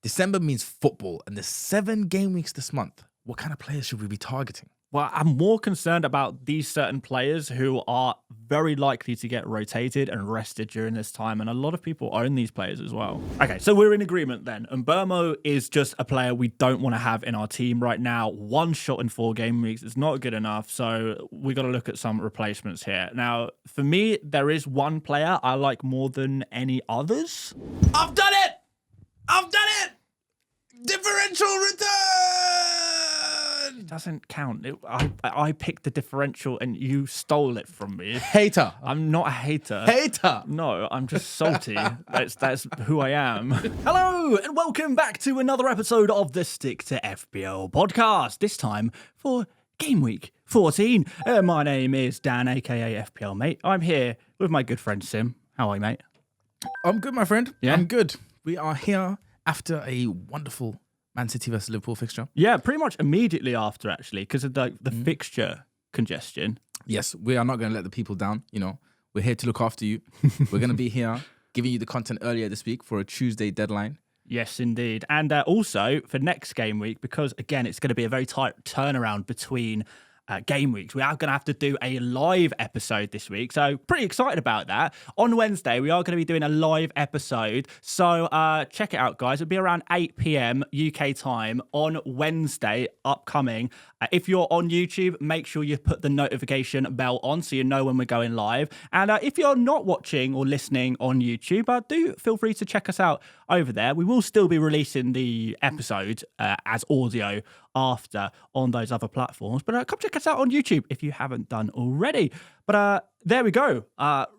December means football, and there's 7 game weeks this month. What kind of players should we be targeting? Well, I'm more concerned about these certain players who are very likely to get rotated and rested during this time, and a lot of people own these players as well. Okay, so we're in agreement then. Mbeumo is just a player we don't want to have in our team right now. 1 shot in 4 game weeks is not good enough, so we got to look at some replacements here. Now, for me, there is one player I like more than any others. I've done it! I've done it! Differential return! It doesn't count. I picked the differential and you stole it from me. Hater. I'm not a hater. Hater. No, I'm just salty. That's who I am. Hello, and welcome back to another episode of the Stick to FPL podcast. This time for Game Week 14. My name is Dan, aka FPL Mate. I'm here with my good friend Sim. How are you, mate? I'm good, my friend. Yeah? I'm good. We are here after a wonderful Man City versus Liverpool fixture. Yeah, pretty much immediately after, actually, because of the fixture congestion. Yes, we are not going to let the people down. You know, we're here to look after you. We're going to be here giving you the content earlier this week for a Tuesday deadline. Yes, indeed. And also for next game week, because, again, it's going to be a very tight turnaround between game weeks. We are going to have to do a live episode this week, so pretty excited about that. On Wednesday, we are going to be doing a live episode, so check it out, guys. It'll be around 8 p.m. UK time on Wednesday, upcoming. If you're on YouTube, make sure you put the notification bell on so you know when we're going live. And if you're not watching or listening on YouTube, do feel free to check us out over there. We will still be releasing the episode as audio after on those other platforms. But come check us out on YouTube if you haven't done already. But there we go.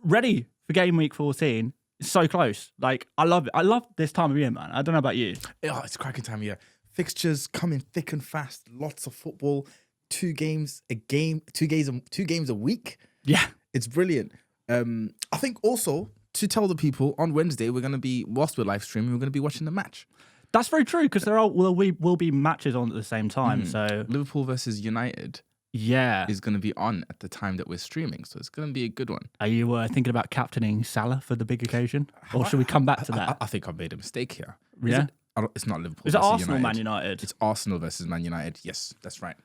Ready for Game Week 14. It's so close. Like, I love it. I love this time of year, man. I don't know about you. Oh, it's cracking time of year. Fixtures coming thick and fast. Lots of football. 2 games a game. 2 games a week. Yeah. It's brilliant. I think also to tell the people on Wednesday, we're going to be, whilst we're live streaming, we're going to be watching the match. That's very true, because we will be matches on at the same time. So Liverpool versus United is going to be on at the time that we're streaming, so it's going to be a good one. Are you thinking about captaining Salah for the big occasion, or should we come back to that? I think I've made a mistake here. Yeah, it's not Liverpool. Is it versus Arsenal, United. Man United? It's Arsenal versus Man United. Yes, that's right.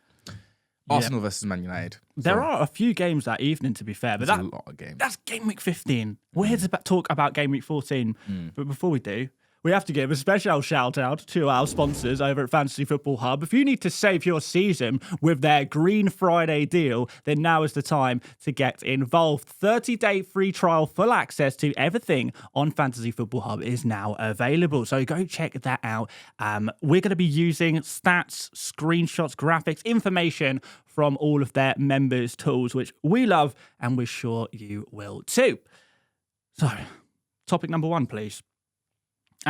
Arsenal versus Man United. There are a few games that evening, to be fair, but there's a lot of games. That's Game Week 15. We're here to talk about Game Week 14, but before we do, we have to give a special shout out to our sponsors over at Fantasy Football Hub. If you need to save your season with their Green Friday deal, then now is the time to get involved. 30-day free trial, full access to everything on Fantasy Football Hub is now available. So go check that out. We're going to be using stats, screenshots, graphics, information from all of their members' tools, which we love, and we're sure you will too. So, topic number 1, please.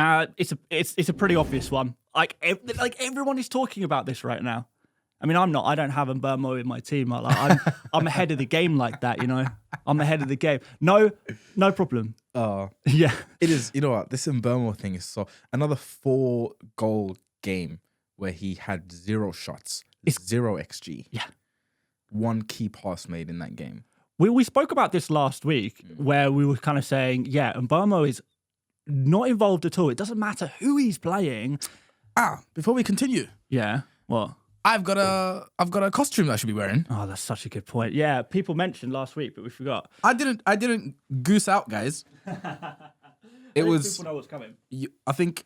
It's a pretty obvious one. Like everyone is talking about this right now. I mean, I'm not. I don't have Mbeumo in my team. I'm ahead of the game like that. You know, I'm ahead of the game. No problem. Yeah, it is. You know what? This Mbeumo thing is so another 4-goal game where he had 0 shots, 0 XG. Yeah, 1 key pass made in that game. We spoke about this last week where we were kind of saying, yeah, Mbeumo is not involved at all. It doesn't matter who he's playing. Before we continue. Yeah. What? I've got a costume that I should be wearing. Oh, that's such a good point. Yeah, people mentioned last week, but we forgot. I didn't goose out, guys. It was people know what's coming. I think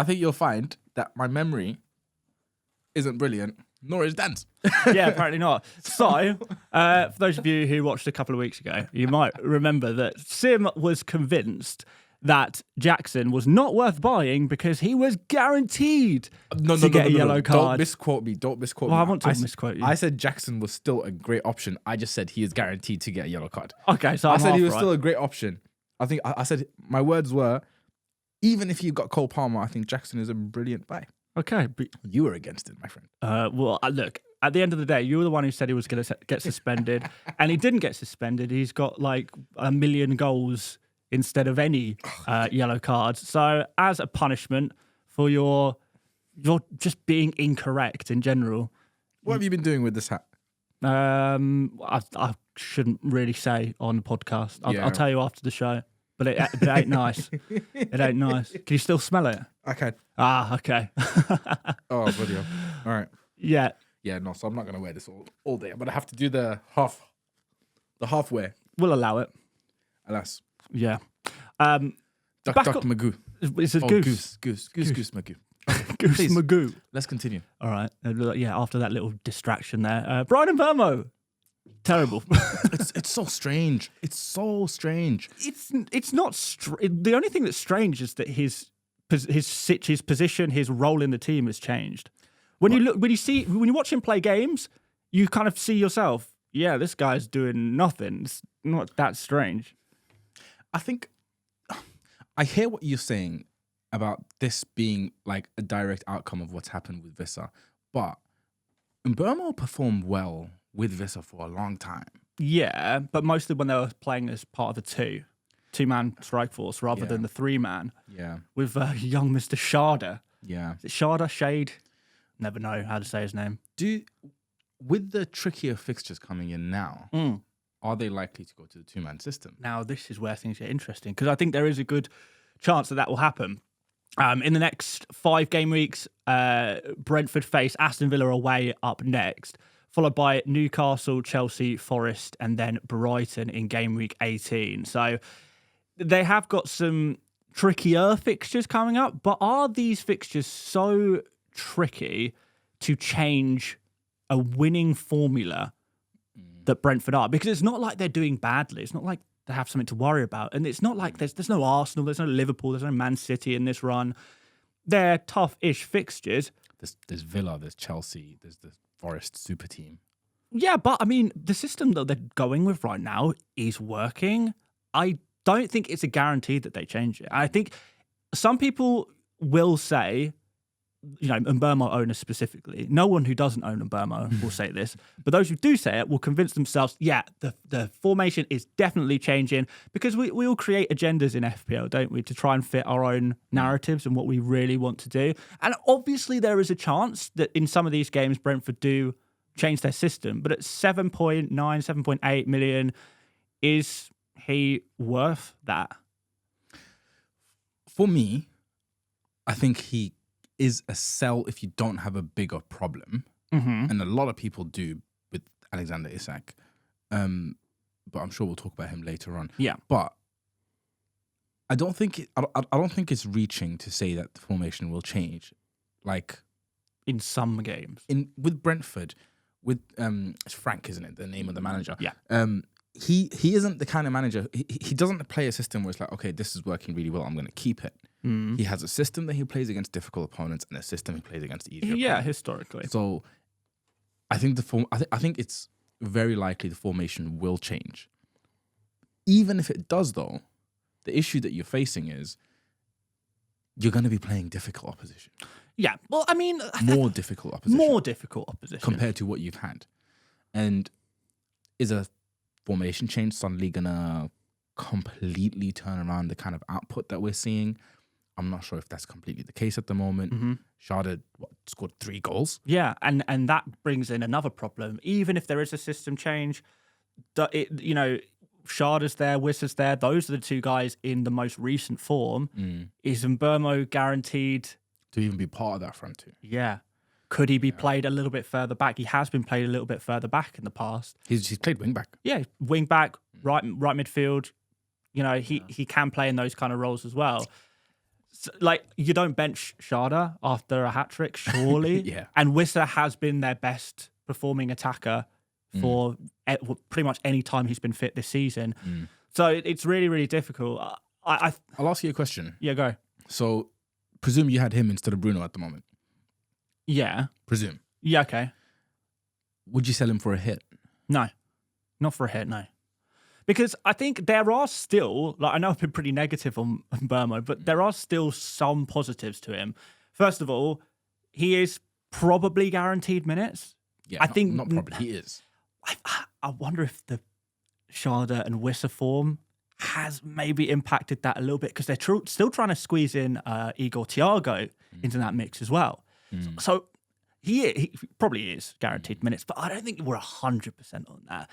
you'll find that my memory isn't brilliant, nor is Dan's. Yeah, apparently not. So, for those of you who watched a couple of weeks ago, you might remember that Sim was convinced that Jackson was not worth buying because he was guaranteed to get a yellow card. Don't misquote me. Well, I want to misquote you. I said Jackson was still a great option. I just said he is guaranteed to get a yellow card. Okay, so I said he was still a great option. I think I said my words were, even if you got Cole Palmer, I think Jackson is a brilliant buy. Okay, but you were against it, my friend. Well, look. At the end of the day, you were the one who said he was going to get suspended, and he didn't get suspended. He's got like 1 million goals instead of any yellow cards. So as a punishment for your just being incorrect in general. What have you been doing with this hat? I shouldn't really say on the podcast. I'll tell you after the show. but it ain't nice. It ain't nice. Can you still smell it? I can. Ah, okay. Oh, bloody hell. All right. Yeah. Yeah, no, so I'm not going to wear this all day. I'm going to have to do the half wear. We'll allow it. Alas. Yeah. Duck Magoo. It's a goose. Goose Magoo. Goose Please. Magoo. Let's continue. All right. Yeah, after that little distraction there. Brian Mbeumo. Terrible. It's so strange. It's so strange. It's not the only thing that's strange is that his position, his role in the team has changed. When you watch him play games, you kind of see yourself, yeah, this guy's doing nothing. It's not that strange. I think I hear what you're saying about this being like a direct outcome of what's happened with Vissa, but Mbeumo performed well with Vissa for a long time. Yeah, but mostly when they were playing as part of a two-man strike force rather than the three-man. Yeah. With young Mr. Sharda. Yeah. Is it Sharda? Shade? Never know how to say his name. With the trickier fixtures coming in now, are they likely to go to the two-man system? Now, this is where things get interesting because I think there is a good chance that will happen. In the next 5 game weeks, Brentford face Aston Villa away up next, followed by Newcastle, Chelsea, Forest, and then Brighton in game week 18. So they have got some trickier fixtures coming up, but are these fixtures so tricky to change a winning formula that Brentford are? Because it's not like they're doing badly. It's not like they have something to worry about. And it's not like there's no Arsenal, there's no Liverpool, there's no Man City in this run. They're tough-ish fixtures. There's Villa, there's Chelsea, there's the Forest super team. Yeah, but I mean, the system that they're going with right now is working. I don't think it's a guarantee that they change it. I think some people will say, you know, Mbeumo owners specifically, no one who doesn't own Mbeumo will say this, but those who do say it will convince themselves, yeah, the formation is definitely changing because we all create agendas in FPL, don't we, to try and fit our own narratives and what we really want to do. And obviously there is a chance that in some of these games, Brentford do change their system, but at 7.9, 7.8 million, is he worth that? For me, I think he is a sell if you don't have a bigger problem. And a lot of people do with Alexander Isak. But I'm sure we'll talk about him later on. Yeah. But I don't think it's reaching to say that the formation will change. Like in some games. With Brentford, with it's Frank, isn't it? The name of the manager. Yeah. He isn't the kind of manager. He doesn't play a system where it's like, okay, this is working really well, I'm going to keep it. He has a system that he plays against difficult opponents and a system he plays against easier opponents. Historically. So I think I think it's very likely the formation will change. Even if it does, though, the issue that you're facing is you're going to be playing difficult opposition. Yeah. Well, I mean, more difficult opposition. More difficult opposition compared to what you've had. And is a formation change suddenly going to completely turn around the kind of output that we're seeing? I'm not sure if that's completely the case at the moment. Sharda scored 3 goals. Yeah, and that brings in another problem. Even if there is a system change, Sharda's there, Wissa's there. Those are the 2 guys in the most recent form. Is Mbeumo guaranteed to even be part of that front two? Yeah. Could he be played a little bit further back? He has been played a little bit further back in the past. He's played wing back. Yeah, wing back, right midfield. You know, he can play in those kind of roles as well. So, like, you don't bench Sharda after a hat-trick, surely. Yeah. And Wissa has been their best performing attacker for pretty much any time he's been fit this season. So it's really, really difficult. I'll ask you a question. Yeah, go. So, presume you had him instead of Bruno at the moment. Yeah. Presume. Yeah, okay. Would you sell him for a hit? No. Not for a hit, no. Because I think there are still, like, I know I've been pretty negative on Mbeumo, but there are still some positives to him. First of all, he is probably guaranteed minutes. Yeah, I think not probably, he is. I wonder if the Sharda and Wissa form has maybe impacted that a little bit because they're still trying to squeeze in Igor Thiago into that mix as well. So he probably is guaranteed minutes, but I don't think we're 100% on that.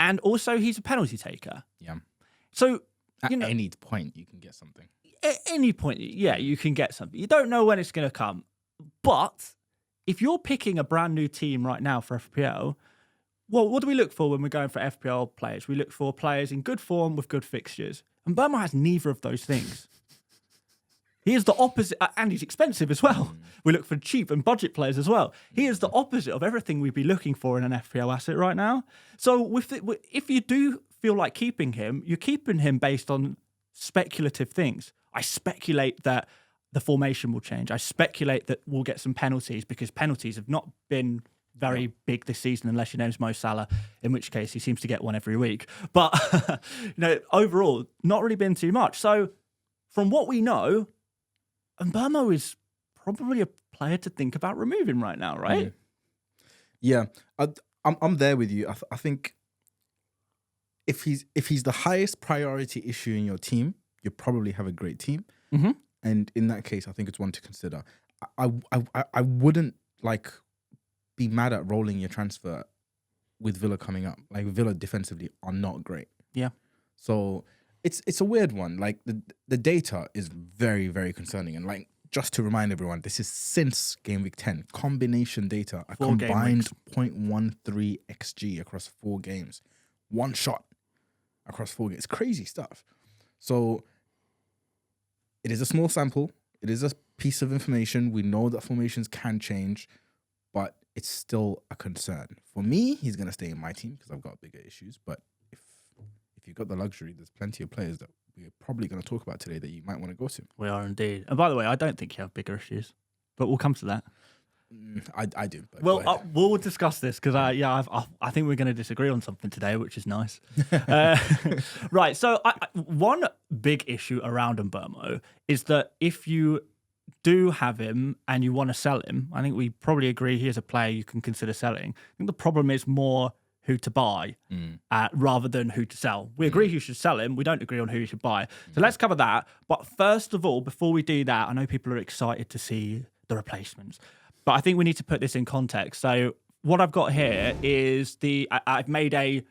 And also, he's a penalty taker. Yeah. So At any point, you can get something. At any point, yeah, you can get something. You don't know when it's going to come. But if you're picking a brand new team right now for FPL, well, what do we look for when we're going for FPL players? We look for players in good form with good fixtures. And Mbeumo has neither of those things. He is the opposite, and he's expensive as well. We look for cheap and budget players as well. He is the opposite of everything we'd be looking for in an FPL asset right now. So if you do feel like keeping him, you're keeping him based on speculative things. I speculate that the formation will change. I speculate that we'll get some penalties because penalties have not been very big this season unless your name's Mo Salah, in which case he seems to get one every week. But overall, not really been too much. So from what we know, Mbeumo is probably a player to think about removing right now, right? Yeah, I'm there with you. I think if he's the highest priority issue in your team, you probably have a great team. Mm-hmm. And in that case, I think it's one to consider. I wouldn't be mad at rolling your transfer with Villa coming up. Like Villa defensively are not great. Yeah. So it's a weird one. Like the data is very, very concerning. And just to remind everyone, this is since game week 10. Combination data, a combined 0.13 XG across 4 games. One shot across 4 games. It's crazy stuff. So it is a small sample. It is a piece of information. We know that formations can change, but it's still a concern. For me, he's going to stay in my team because I've got bigger issues. But if you've got the luxury, there's plenty of players that we're probably going to talk about today that you might want to go to. We are indeed. And by the way, I don't think you have bigger issues, but we'll come to that. I do. But well, we'll discuss this because I think we're going to disagree on something today, which is nice. Right. So one big issue around Mbeumo is that if you do have him and you want to sell him, I think we probably agree he is a player you can consider selling. I think the problem is more who to buy rather than who to sell. We agree you should sell him. We don't agree on who you should buy. So let's cover that. But first of all, before we do that, I know people are excited to see the replacements. But I think we need to put this in context. So what I've got here is I've made a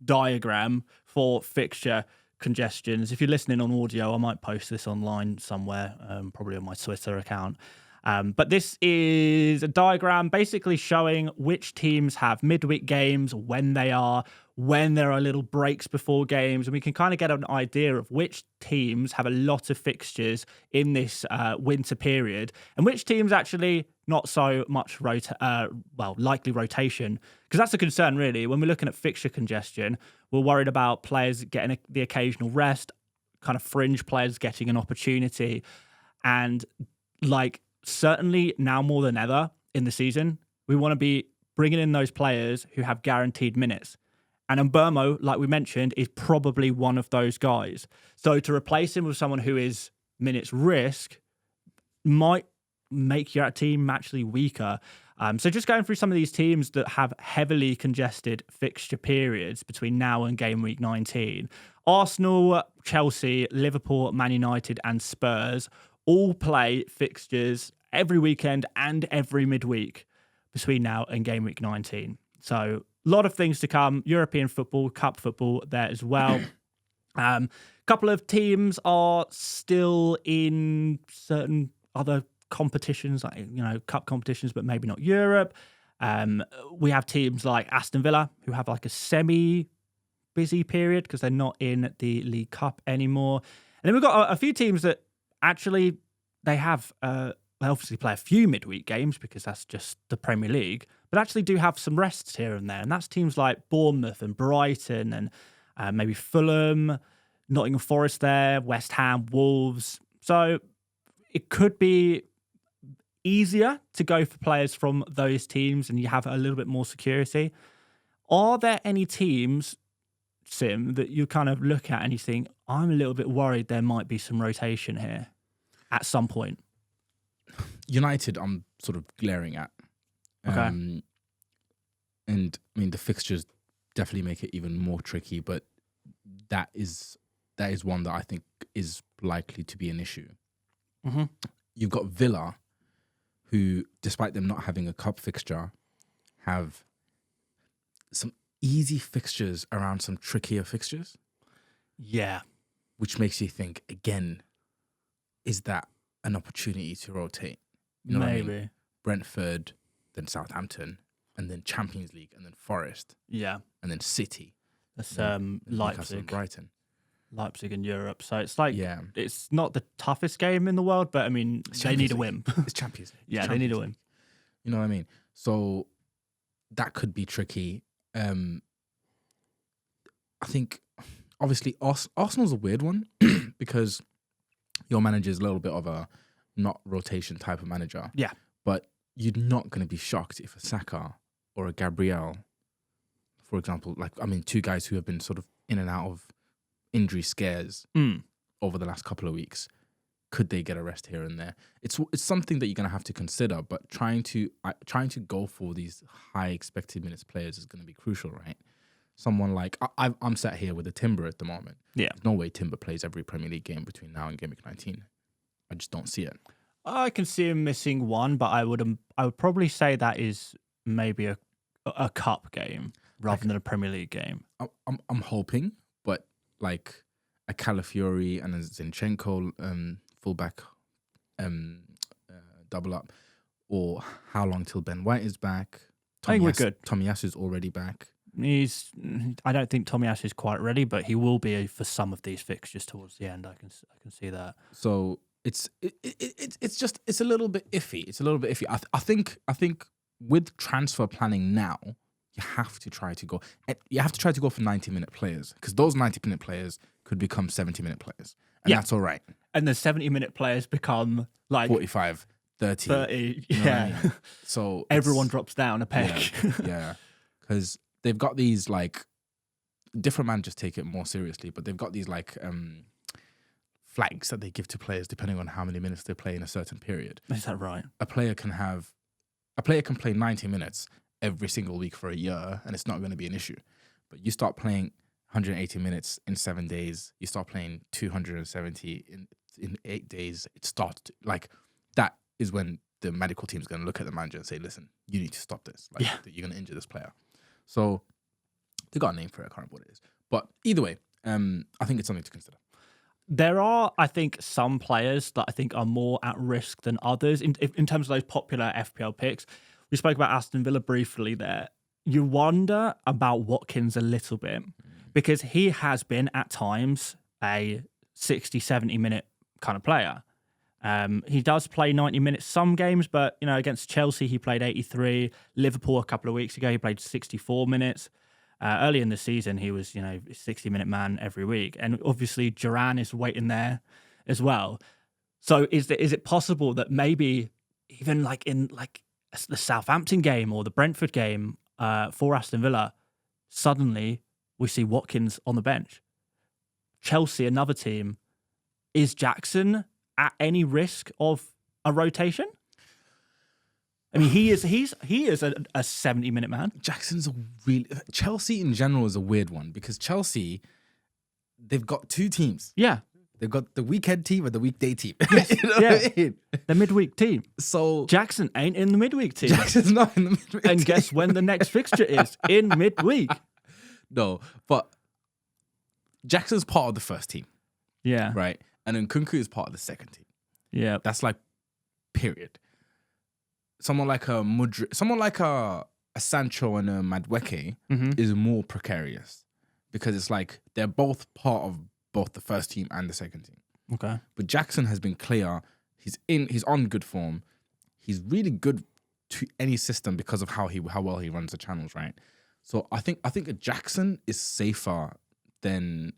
diagram for fixture congestions. If you're listening on audio, I might post this online somewhere, probably on my Twitter account. But this is a diagram basically showing which teams have midweek games, when there are little breaks before games, and we can kind of get an idea of which teams have a lot of fixtures in this winter period and which teams actually not so much likely rotation, because that's a concern really. When we're looking at fixture congestion, we're worried about players getting the occasional rest, kind of fringe players getting an opportunity, and certainly now more than ever in the season, we want to be bringing in those players who have guaranteed minutes. And Mbeumo, like we mentioned, is probably one of those guys. So to replace him with someone who is minutes risk might make your team actually weaker. So just going through some of these teams that have heavily congested fixture periods between now and game week 19. Arsenal, Chelsea, Liverpool, Man United and Spurs all play fixtures every weekend and every midweek between now and game week 19. So a lot of things to come. European football, cup football there as well. Couple of teams are still in certain other competitions, cup competitions, but maybe not Europe. We have teams like Aston Villa who have a semi-busy period because they're not in the League Cup anymore. And then we've got a few teams that actually they obviously play a few midweek games because that's just the Premier League, but actually do have some rests here and there. And that's teams like Bournemouth and Brighton and maybe Fulham, Nottingham Forest there, West Ham, Wolves. So it could be easier to go for players from those teams and you have a little bit more security. Are there any teams, Sim, that you kind of look at and you think, I'm a little bit worried there might be some rotation here at some point? United, I'm sort of glaring at. Okay. And I mean, the fixtures definitely make it even more tricky, but that is one that I think is likely to be an issue. Mm-hmm. You've got Villa, who, despite them not having a cup fixture, have some easy fixtures around some trickier fixtures. Yeah. which makes you think again, is that an opportunity to rotate? You know what I mean? Brentford, then Southampton, and then Champions League, and then Forest, Yeah, and then City. that's Newcastle Leipzig, and Brighton. Leipzig in Europe. So it's like Yeah, it's not the toughest game in the world, but I mean they need a win. It's Champions League. Yeah, It's they need a Champions win. League. You know what I mean? So that could be tricky. I think obviously Arsenal's a weird one because your manager is a little bit of a not rotation type of manager. Yeah. But you're not going to be shocked if a Saka or a Gabriel, for example, two guys who have been sort of in and out of injury scares over the last couple of weeks, could they get a rest here and there? It's something that you're going to have to consider, but trying to go for these high expected minutes players is going to be crucial, right? Someone like I'm sat here with a Timber at the moment. Yeah, there's no way Timber plays every Premier League game between now and Game Week 19. I just don't see it. I can see him missing one, but I would probably say that is maybe a cup game rather than a Premier League game. I'm hoping, but like a Calafiori and a Zinchenko fullback double up, or how long till Ben White is back? I think we're good. Tomiyasu's already back. I don't think Tomiyasu is quite ready, but he will be for some of these fixtures towards the end. I can see that. So it's a little bit iffy. It's a little bit iffy. I think with transfer planning now, you have to try to go for 90-minute players, because those 90-minute players could become 70-minute players, and that's all right. And the 70-minute players become like 45, 30. Yeah. You know what I mean? So everyone drops down a peg. Yeah, because they've got these like different managers take it more seriously, but they've got these like flags that they give to players depending on how many minutes they play in a certain period. Is that right? A player can play 90 minutes every single week for a year, and it's not going to be an issue. But you start playing 180 minutes in 7 days, you start playing 270 in 8 days, it starts to, like, that is when the medical team is going to look at the manager and say, listen, you need to stop this. Like, you're going to injure this player. So they got a name for it, I can't remember what it is. But either way, I think it's something to consider. There are, I think, some players that I think are more at risk than others in terms of those popular FPL picks. We spoke about Aston Villa briefly there. You wonder about Watkins a little bit, because he has been at times a 60, 70-minute kind of player. He does play 90 minutes some games, but against Chelsea he played 83. Liverpool a couple of weeks ago he played 64 minutes. Early in the season he was 60-minute man every week, and obviously Duran is waiting there as well. So is it possible that maybe even like in like the Southampton game or the Brentford game for Aston Villa, suddenly we see Watkins on the bench? Chelsea, another team. Is Jackson at any risk of a rotation? I mean, he is a 70-minute man. Jackson's Chelsea in general is a weird one, because Chelsea, they've got two teams. Yeah. They've got the weekend team and the weekday team. Yes. You know what I mean? The midweek team. So Jackson ain't in the midweek team. Jackson's not in the midweek and team. guess when the next fixture is? In midweek. No, but Jackson's part of the first team. Yeah. Right? And then Nkunku is part of the second team. Yeah. That's like, period. Someone like a Sancho and a Madueke is more precarious, because it's like they're both part of both the first team and the second team. Okay. But Jackson has been clear. He's on good form. He's really good to any system because of how well he runs the channels, right? So I think a Jackson is safer than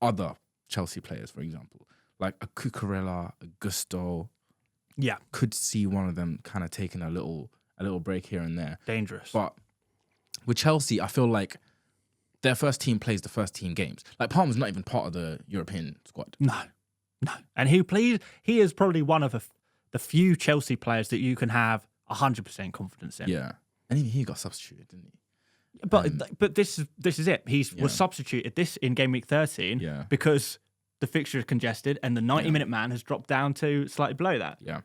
other Chelsea players, for example. Like a Cucurella, a Gusto. Yeah. Could see one of them kind of taking a little break here and there. Dangerous. But with Chelsea, I feel like their first team plays the first team games. Like Palmer's not even part of the European squad. No. And he is probably one of the few Chelsea players that you can have 100% confidence in. Yeah. And he got substituted, didn't he? But this is it. He was substituted this in game week 13 because the fixture is congested and the 90-minute man has dropped down to slightly below that. Yeah.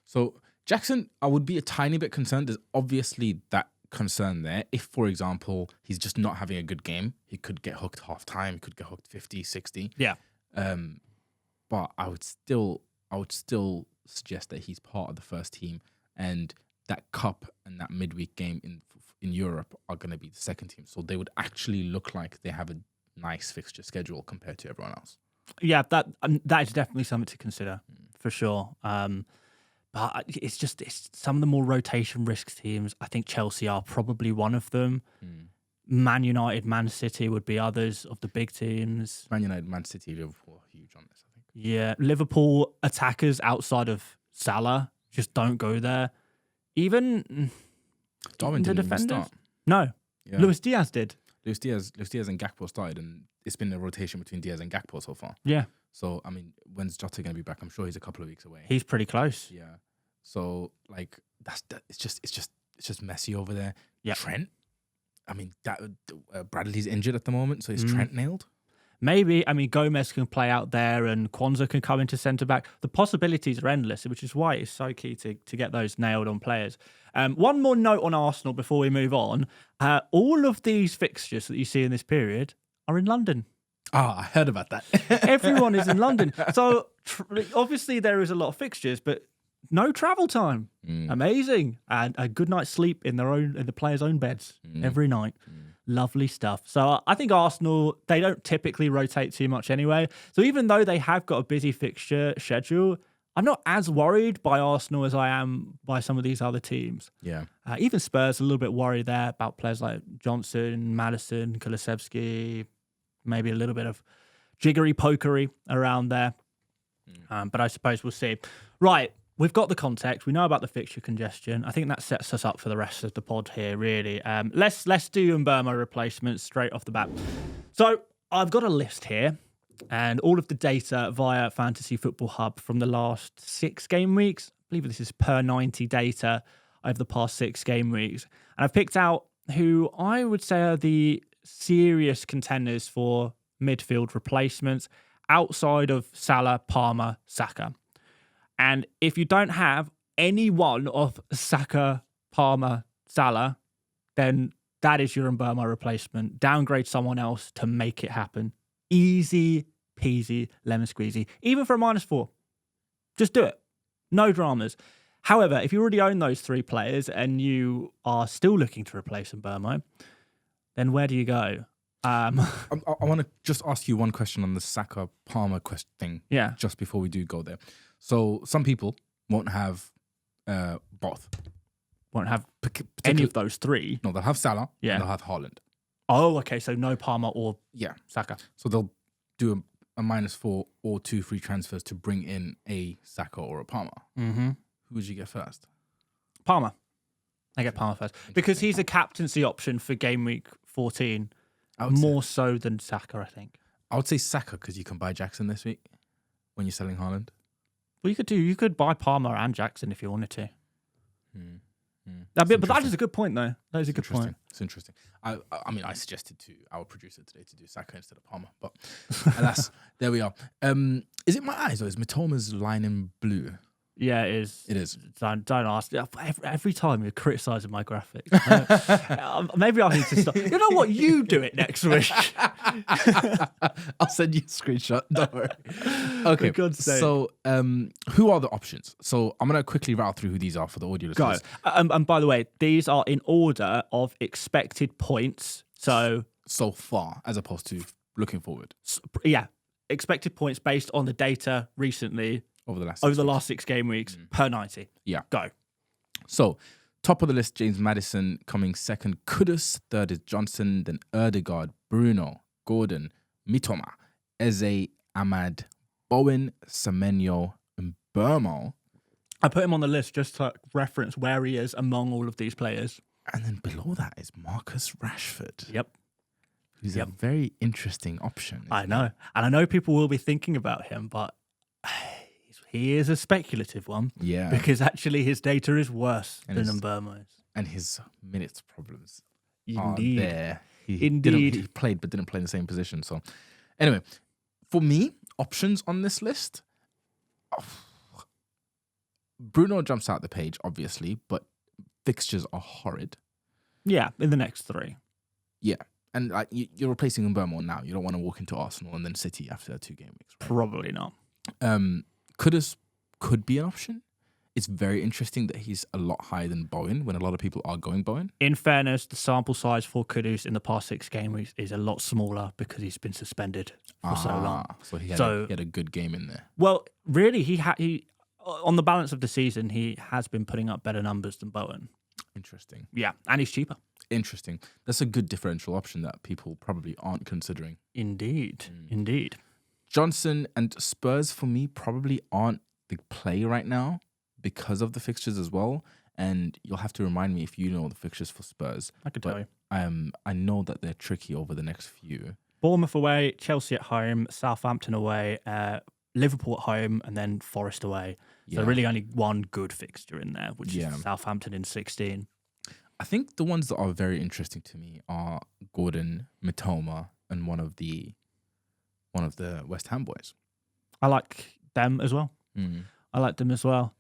So Jackson, I would be a tiny bit concerned. There's obviously that concern there. If, for example, he's just not having a good game, he could get hooked half time, he could get hooked 50, 60. Yeah. But I would still suggest that he's part of the first team, and that cup and that midweek game in Europe are going to be the second team. So they would actually look like they have a nice fixture schedule compared to everyone else. Yeah, that is definitely something to consider for sure. But it's some of the more rotation risk teams. I think Chelsea are probably one of them. Man United, Man City would be others of the big teams. Man United, Man City, Liverpool are huge on this, I think. Yeah, Liverpool attackers outside of Salah just don't go there. Even Darwin the didn't even defenders. start. No, Yeah. Luis Diaz did. Luis Diaz and Gakpo started, and it's been a rotation between Diaz and Gakpo so far. Yeah, So, I mean, when's Jota going to be back? I'm sure he's a couple of weeks away. he's pretty close. Yeah. So, like, it's just messy over there. Yeah. Trent. I mean, Bradley's injured at the moment, so is Trent nailed? Maybe. I mean, Gomez can play out there and Kwanzaa can come into centre-back. The possibilities are endless, which is why it's so key to get those nailed on players. One more note on Arsenal before we move on. All of these fixtures that you see in this period are in London. I heard about that. Everyone is in London. So, obviously, there is a lot of fixtures, but no travel time. Amazing. And a good night's sleep in the players' own beds every night. Lovely stuff. So I think Arsenal, they don't typically rotate too much anyway. So even though they have got a busy fixture schedule, I'm not as worried by Arsenal as I am by some of these other teams. Yeah. Even Spurs, a little bit worried there about players like Johnson, Maddison, Kulusevski, maybe a little bit of jiggery pokery around there. But I suppose we'll see. Right. We've got the context. We know about the fixture congestion. I think that sets us up for the rest of the pod here, really. Let's do Mbeumo replacements straight off the bat. So I've got a list here and all of the data via Fantasy Football Hub from the last 6 game weeks. I believe this is per 90 data over the past 6 game weeks. And I've picked out who I would say are the serious contenders for midfield replacements outside of Salah, Palmer, Saka. And if you don't have any one of Saka, Palmer, Salah, then that is your Mbeumo replacement. Downgrade someone else to make it happen. Easy peasy, lemon squeezy. Even for a -4. Just do it. No dramas. However, if you already own those 3 players and you are still looking to replace Mbeumo, then where do you go? I want to just ask you one question on the Saka Palmer thing. Yeah. Just before we do go there. So some people won't have both. Won't have any of those 3. No, they'll have Salah. Yeah. And they'll have Haaland. Oh, okay. So no Palmer or Saka. So they'll do a -4 or 2 free transfers to bring in a Saka or a Palmer. Mm-hmm. Who would you get first? Palmer. I get Palmer first because he's a captaincy option for game week 14. More so than Saka, I think. I would say Saka because you can buy Jackson this week when you're selling Haaland. Well, you could buy Palmer and Jackson if you wanted to. But that is a good point, though. That is a good point. It's interesting. I mean, I suggested to our producer today to do Saka instead of Palmer, but alas, there we are. Is it my eyes or is Mitoma's line in blue? Yeah, it is. It is. Don't ask. Every time you're criticising my graphics. Maybe I need to stop. You know what? You do it next week. I'll send you a screenshot. Don't worry. Okay. For God's sake. So, who are the options? So, I'm going to quickly rattle through who these are for the audio listeners. Go. And by the way, these are in order of expected points. So far, as opposed to looking forward. Yeah. Expected points based on the data recently. Over the last 6 game weeks per 90. Yeah. Go. So, top of the list, James Maddison coming second. Kudus. Third is Johnson. Then Erdegaard, Bruno, Gordon, Mitoma, Eze, Ahmad, Bowen, Semenyo, and Mbeumo. I put him on the list just to reference where he is among all of these players. And then below that is Marcus Rashford. Yep. Who's a very interesting option. I know. And I know people will be thinking about him, but he is a speculative one. Yeah. Because actually his data is worse than Mbeumo's. And his minutes problems Indeed. are there. Indeed. He played, but didn't play in the same position. So, anyway, for me, options on this list, Bruno jumps out the page, obviously, but fixtures are horrid. Yeah, in the next 3. Yeah. And like you're replacing Mbeumo now. You don't want to walk into Arsenal and then City after 2 game weeks. Right? Probably not. Kudus could be an option. It's very interesting that he's a lot higher than Bowen when a lot of people are going Bowen. In fairness, the sample size for Kudus in the past 6 game weeks is a lot smaller because he's been suspended for so long. So he had a good game in there. Well, really, he on the balance of the season, he has been putting up better numbers than Bowen. Interesting. Yeah, and he's cheaper. Interesting. That's a good differential option that people probably aren't considering. Indeed. Indeed. Johnson and Spurs, for me, probably aren't the play right now because of the fixtures as well. And you'll have to remind me if you know the fixtures for Spurs. I could tell you. I know that they're tricky over the next few. Bournemouth away, Chelsea at home, Southampton away, Liverpool at home, and then Forest away. So really only one good fixture in there, which is Southampton in 16. I think the ones that are very interesting to me are Gordon, Mitoma, and one of the West Ham boys. I like them as well. I like them as well.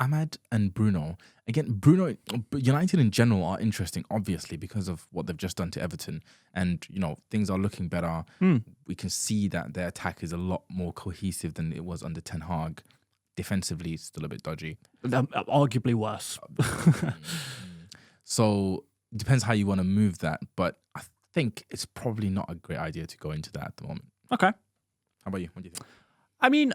Ahmad and Bruno. Again, Bruno, United in general are interesting, obviously, because of what they've just done to Everton. And, things are looking better. We can see that their attack is a lot more cohesive than it was under Ten Hag. Defensively, it's still a bit dodgy. Arguably worse. So, it depends how you want to move that. But I think it's probably not a great idea to go into that at the moment. Okay. How about you? What do you think? I mean,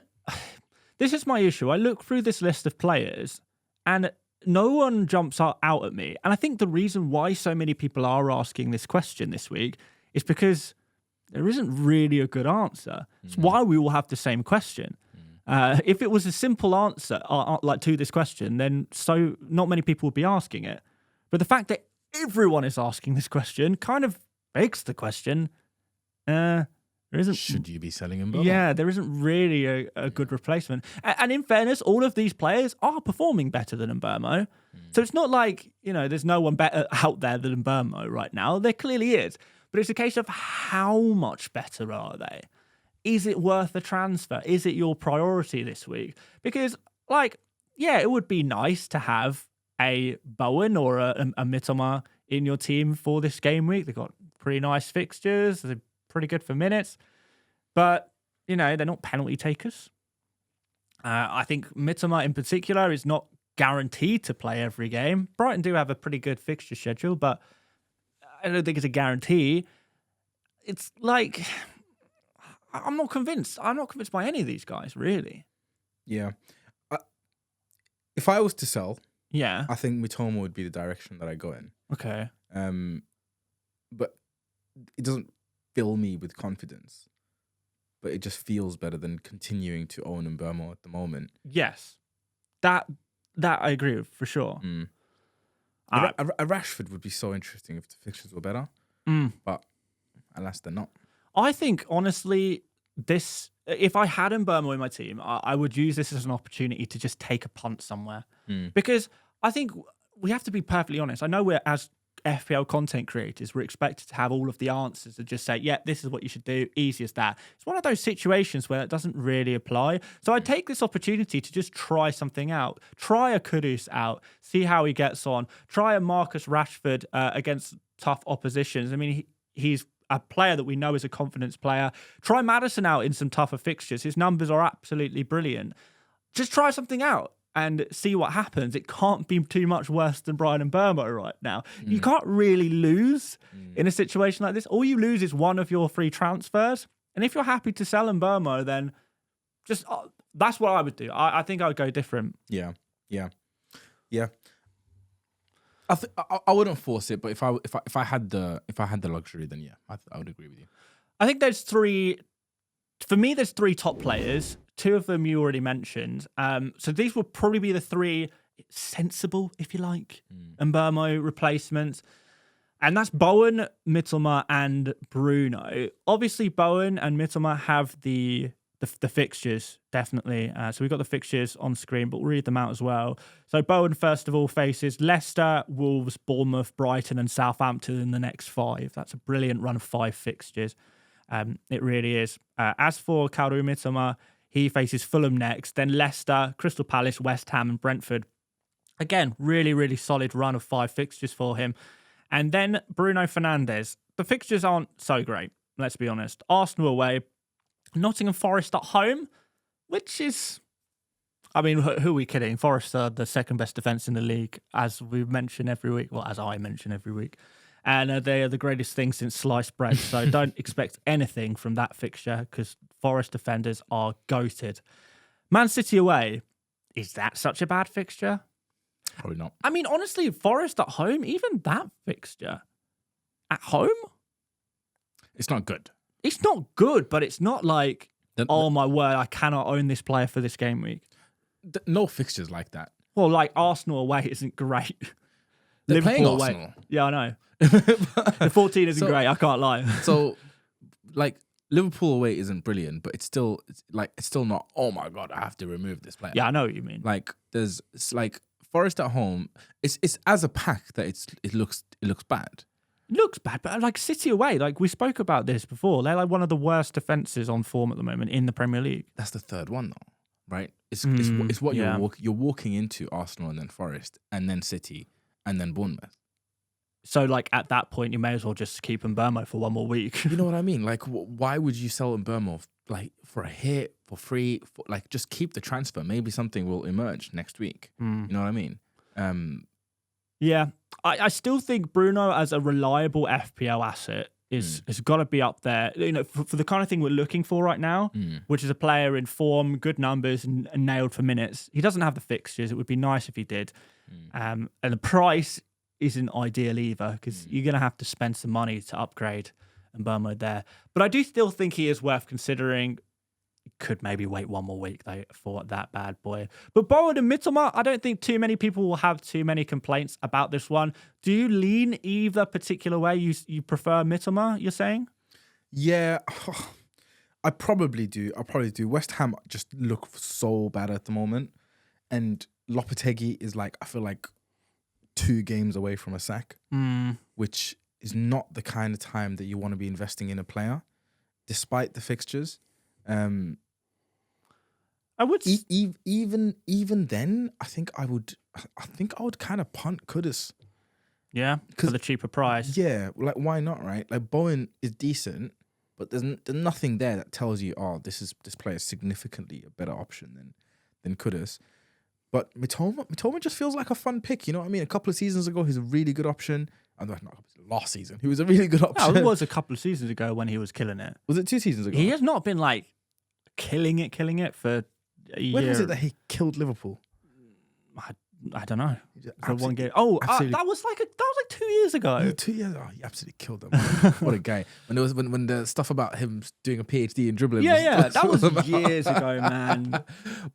this is my issue. I look through this list of players and no one jumps out at me. And I think the reason why so many people are asking this question this week is because there isn't really a good answer. It's why we all have the same question. If it was a simple answer like to this question, then not many people would be asking it. But the fact that everyone is asking this question kind of begs the question, should you be selling Mbeumo? Yeah, there isn't really a good replacement. And in fairness, all of these players are performing better than Mbeumo. So it's not like, there's no one better out there than Mbeumo right now. There clearly is. But it's a case of how much better are they? Is it worth a transfer? Is it your priority this week? Because, it would be nice to have a Bowen or a Mitoma in your team for this game week. They've got pretty nice fixtures. They're pretty good for minutes. But, they're not penalty takers. I think Mitoma in particular is not guaranteed to play every game. Brighton do have a pretty good fixture schedule, but I don't think it's a guarantee. It's like, I'm not convinced. I'm not convinced by any of these guys, really. Yeah. If I was to sell, yeah, I think Mitoma would be the direction that I go in. Okay. But it doesn't fill me with confidence. But it just feels better than continuing to own Mbeumo at the moment. Yes. That I agree with, for sure. A Rashford would be so interesting if the fixtures were better. But alas, they're not. I think, honestly, if I had Mbeumo in my team, I would use this as an opportunity to just take a punt somewhere. Because I think we have to be perfectly honest. I know we're, as FPL content creators, we're expected to have all of the answers and just say, yeah, this is what you should do, easy as that. It's one of those situations where it doesn't really apply. So I take this opportunity to just try something out. Try a Kudus out, see how he gets on. Try a Marcus Rashford against tough oppositions. I mean, he's a player that we know is a confidence player. Try Maddison out in some tougher fixtures. His numbers are absolutely brilliant. Just try something out and see what happens. It can't be too much worse than Brian Mbeumo right now. You can't really lose in a situation like this. All you lose is one of your free transfers. And if you're happy to sell Mbeumo, then just that's what I would do. I think I would go different. Yeah. I wouldn't force it, but if I had the luxury, then yeah, I would agree with you. I think there's three top players. 2 of them you already mentioned. So these will probably be the 3 sensible, if you like, Mbeumo replacements. And that's Bowen, Mitoma, and Bruno. Obviously, Bowen and Mitoma have the fixtures, definitely. So we've got the fixtures on screen, but we'll read them out as well. So Bowen, first of all, faces Leicester, Wolves, Bournemouth, Brighton, and Southampton in the next 5. That's a brilliant run of 5 fixtures. It really is. As for Kaoru Mitoma, he faces Fulham next, then Leicester, Crystal Palace, West Ham, and Brentford. Again, really, really solid run of 5 fixtures for him. And then Bruno Fernandes. The fixtures aren't so great, let's be honest. Arsenal away, Nottingham Forest at home, which is... I mean, who are we kidding? Forest are the second best defence in the league, as we mention every week. Well, as I mention every week. And they are the greatest thing since sliced bread. So don't expect anything from that fixture because Forest defenders are goated. Man City away, is that such a bad fixture? Probably not. I mean, honestly, Forest at home, even that fixture at home? It's not good. It's not good, but it's not like, oh my word, I cannot own this player for this game week. No fixtures like that. Well, like Arsenal away isn't great. They're Liverpool playing away. Arsenal. Yeah, I know. The 14 isn't great, I can't lie. So, like, Liverpool away isn't brilliant, but it's still not, oh my God, I have to remove this player. Yeah, I know what you mean. Like, it's like Forest at home, it's as a pack that it looks bad. It looks bad, but like City away, like we spoke about this before, they're like one of the worst defences on form at the moment in the Premier League. That's the third one though, right? It's what you're walking into Arsenal and then Forest and then City and then Bournemouth. So like at that point, you may as well just keep Mbeumo for one more week. You know what I mean? Like, why would you sell Mbeumo like for a hit, for free? Like, just keep the transfer. Maybe something will emerge next week. You know what I mean? Yeah, I still think Bruno as a reliable FPL asset has got to be up there. You know, for the kind of thing we're looking for right now, which is a player in form, good numbers, and nailed for minutes. He doesn't have the fixtures. It would be nice if he did. And the price isn't ideal either because you're going to have to spend some money to upgrade Mbeumo there. But I do still think he is worth considering. Could maybe wait one more week though for that bad boy. But Bowen and Mitoma, I don't think too many people will have too many complaints about this one. Do you lean either particular way? You prefer Mitoma, you're saying? Yeah, I probably do. West Ham just look so bad at the moment. And Lopetegui is like, I feel like 2 games away from a sack, which is not the kind of time that you want to be investing in a player, despite the fixtures. I would even then. I think I would kind of punt Kudus. Yeah, for the cheaper price. Yeah, like why not, right? Like Bowen is decent, but there's nothing there that tells you, oh, this player is significantly a better option than Kudus. But Mitoma just feels like a fun pick. You know what I mean? A couple of seasons ago, he's a really good option. Not last season. He was a really good option. No, it was a couple of seasons ago when he was killing it. Was it 2 seasons ago? He has not been like killing it for a year. When was it that he killed Liverpool? I don't know. For one game. Oh, that was like 2 years ago. No, 2 years. Oh, he absolutely killed them. What a guy! When the stuff about him doing a PhD in dribbling. Yeah, that was years ago, man.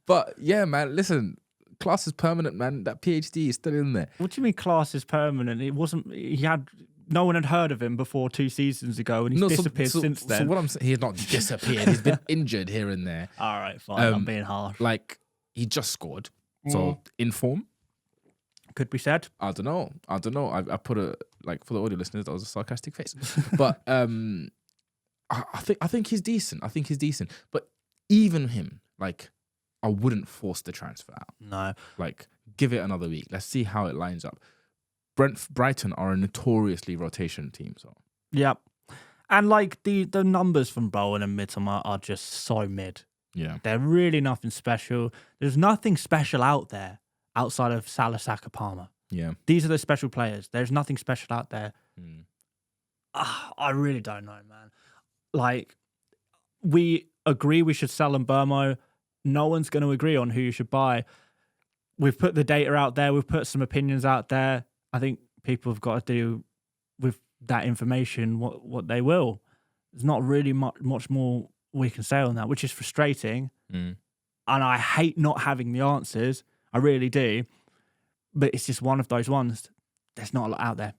But yeah, man. Listen, class is permanent, man. That PhD is still in there. What do you mean class is permanent? It wasn't. No one had heard of him before 2 seasons ago, and he's disappeared since then. So what I'm saying, he's not disappeared. He's been injured here and there. All right, fine. I'm being harsh. Like he just scored, so in form. Could be said. I don't know. I put for the audio listeners, that was a sarcastic face. But I think he's decent. But even him, like, I wouldn't force the transfer out. No. Like, give it another week. Let's see how it lines up. Brighton are a notoriously rotation team, so. Yep. And like the numbers from Bowen and Mitoma are just so mid. Yeah. They're really nothing special. There's nothing special out there outside of Salah, Saka, Palmer. Yeah. These are the special players. There's nothing special out there. I really don't know, man. Like, we agree we should sell Mbeumo. No one's going to agree on who you should buy. We've put the data out there. We've put some opinions out there. I think people have got to do with that information what they will. There's not really much more we can say on that, which is frustrating. And I hate not having the answers. I really do. But it's just one of those ones. There's not a lot out there.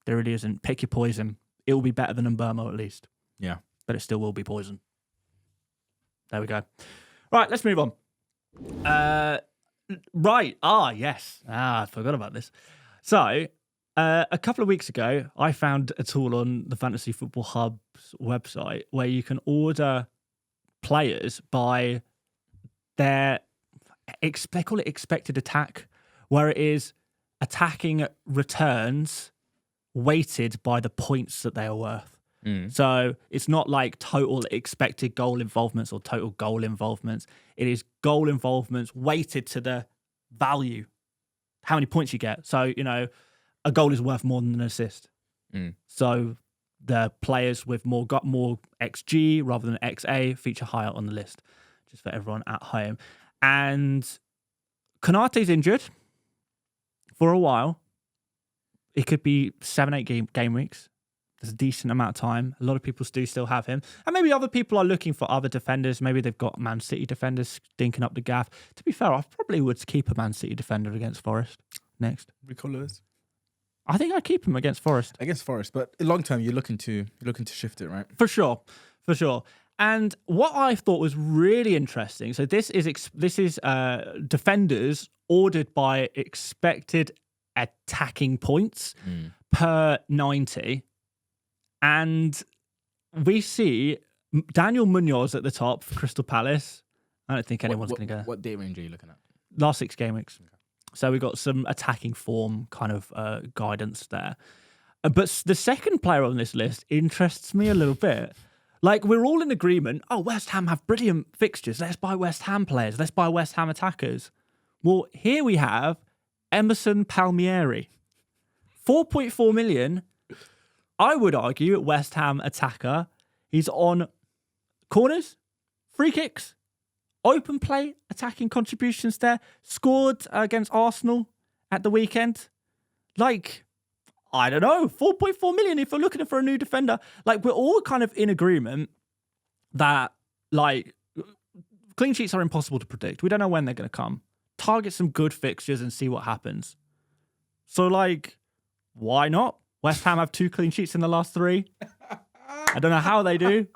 There really isn't. Pick your poison. It will be better than Mbeumo at least. Yeah. But it still will be poison. There we go. Right, let's move on. Right. Yes. I forgot about this. So, a couple of weeks ago, I found a tool on the Fantasy Football Hub's website where you can order players by their, they call it expected attack where it is attacking returns weighted by the points that they are worth. So it's not like total expected goal involvements or total goal involvements. It is goal involvements weighted to the value, how many points you get. So, a goal is worth more than an assist. So the players with more XG rather than XA feature higher on the list, just for everyone at home. And Konate's injured for a while. It could be 7-8 game weeks. There's a decent amount of time. A lot of people do still have him. And maybe other people are looking for other defenders. Maybe they've got Man City defenders stinking up the gaff. To be fair, I probably would keep a Man City defender against Forest next. Rico Lewis. I think I'd keep him against Forest. Against Forest, but long term, you're looking to shift it, right? For sure. And what I thought was really interesting. So this is defenders ordered by expected attacking points per 90. And we see Daniel Munoz at the top for Crystal Palace. I don't think anyone's going to go. What day range are you looking at? Last 6 game weeks. Okay. So we got some attacking form kind of guidance there. But the second player on this list interests me a little bit. Like, we're all in agreement. Oh, West Ham have brilliant fixtures. Let's buy West Ham players. Let's buy West Ham attackers. Well, here we have Emerson Palmieri. 4.4 million. I would argue West Ham attacker. He's on corners, free kicks, open play, attacking contributions there. Scored against Arsenal at the weekend. Like, I don't know, 4.4 million if we're looking for a new defender. Like, we're all kind of in agreement that, like, clean sheets are impossible to predict. We don't know when they're going to come. Target some good fixtures and see what happens. So, like, why not? West Ham have 2 clean sheets in the last 3. I don't know how they do.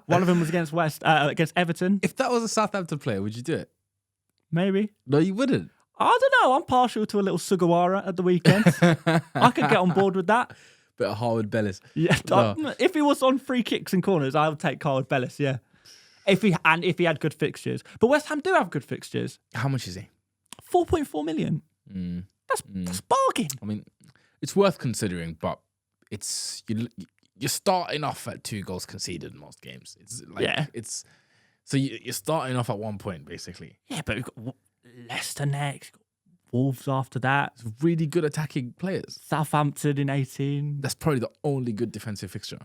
One of them was against Everton. If that was a Southampton player, would you do it? Maybe. No, you wouldn't. I don't know. I'm partial to a little Sugawara at the weekend. I could get on board with that. Bit of Harwood Bellis. Yeah. No. If he was on free kicks and corners, I would take Harwood Bellis, yeah. If he had good fixtures. But West Ham do have good fixtures. How much is he? 4.4 million. That's bargain. I mean, it's worth considering, but you're starting off at 2 goals conceded in most games. So you're starting off at 1 point basically. Yeah, but we've got Leicester next, Wolves after that. It's really good attacking players. Southampton in 18. That's probably the only good defensive fixture.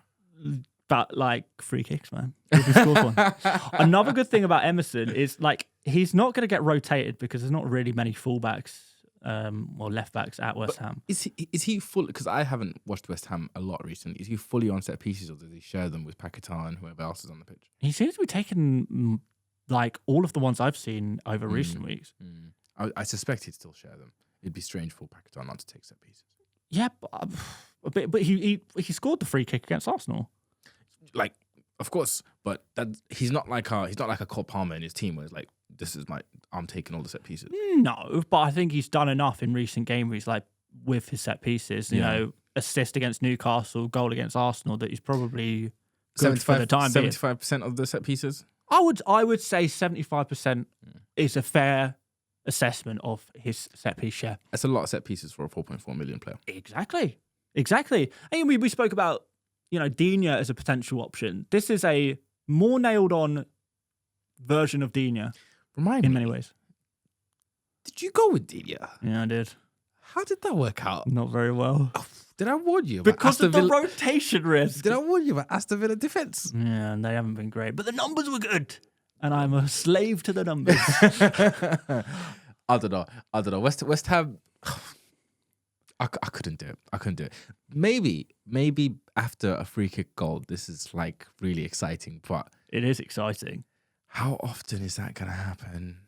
But like free kicks, man. If he scores one. Another good thing about Emerson is like he's not going to get rotated because there's not really many fullbacks. Or left backs at West Ham. Is he full? Because I haven't watched West Ham a lot recently. Is he fully on set pieces, or does he share them with Paquetá and whoever else is on the pitch? He seems to be taking like all of the ones I've seen over recent weeks. I suspect he'd still share them. It'd be strange for Paquetá not to take set pieces. Yeah, but he scored the free kick against Arsenal. Like, of course, but he's not like a Cole Palmer in his team where it's like, I'm taking all the set pieces. No, but I think he's done enough in recent game weeks, like with his set pieces. You know, assist against Newcastle, goal against Arsenal. That he's probably good for the time. 75% of the set pieces. I would say 75% is a fair assessment of his set piece share. That's a lot of set pieces for a 4.4 million player. Exactly. And we spoke about Digne as a potential option. This is a more nailed on version of Digne. In many ways. Did you go with Digne? Yeah, I did. How did that work out? Not very well. Oh, did I warn you about because of the rotation risk? Did I warn you about Aston Villa defence? Yeah, and they haven't been great. But the numbers were good. And I'm a slave to the numbers. I don't know. West Ham... I couldn't do it. Maybe after a free kick goal, this is like really exciting, but... It is exciting. How often is that going to happen?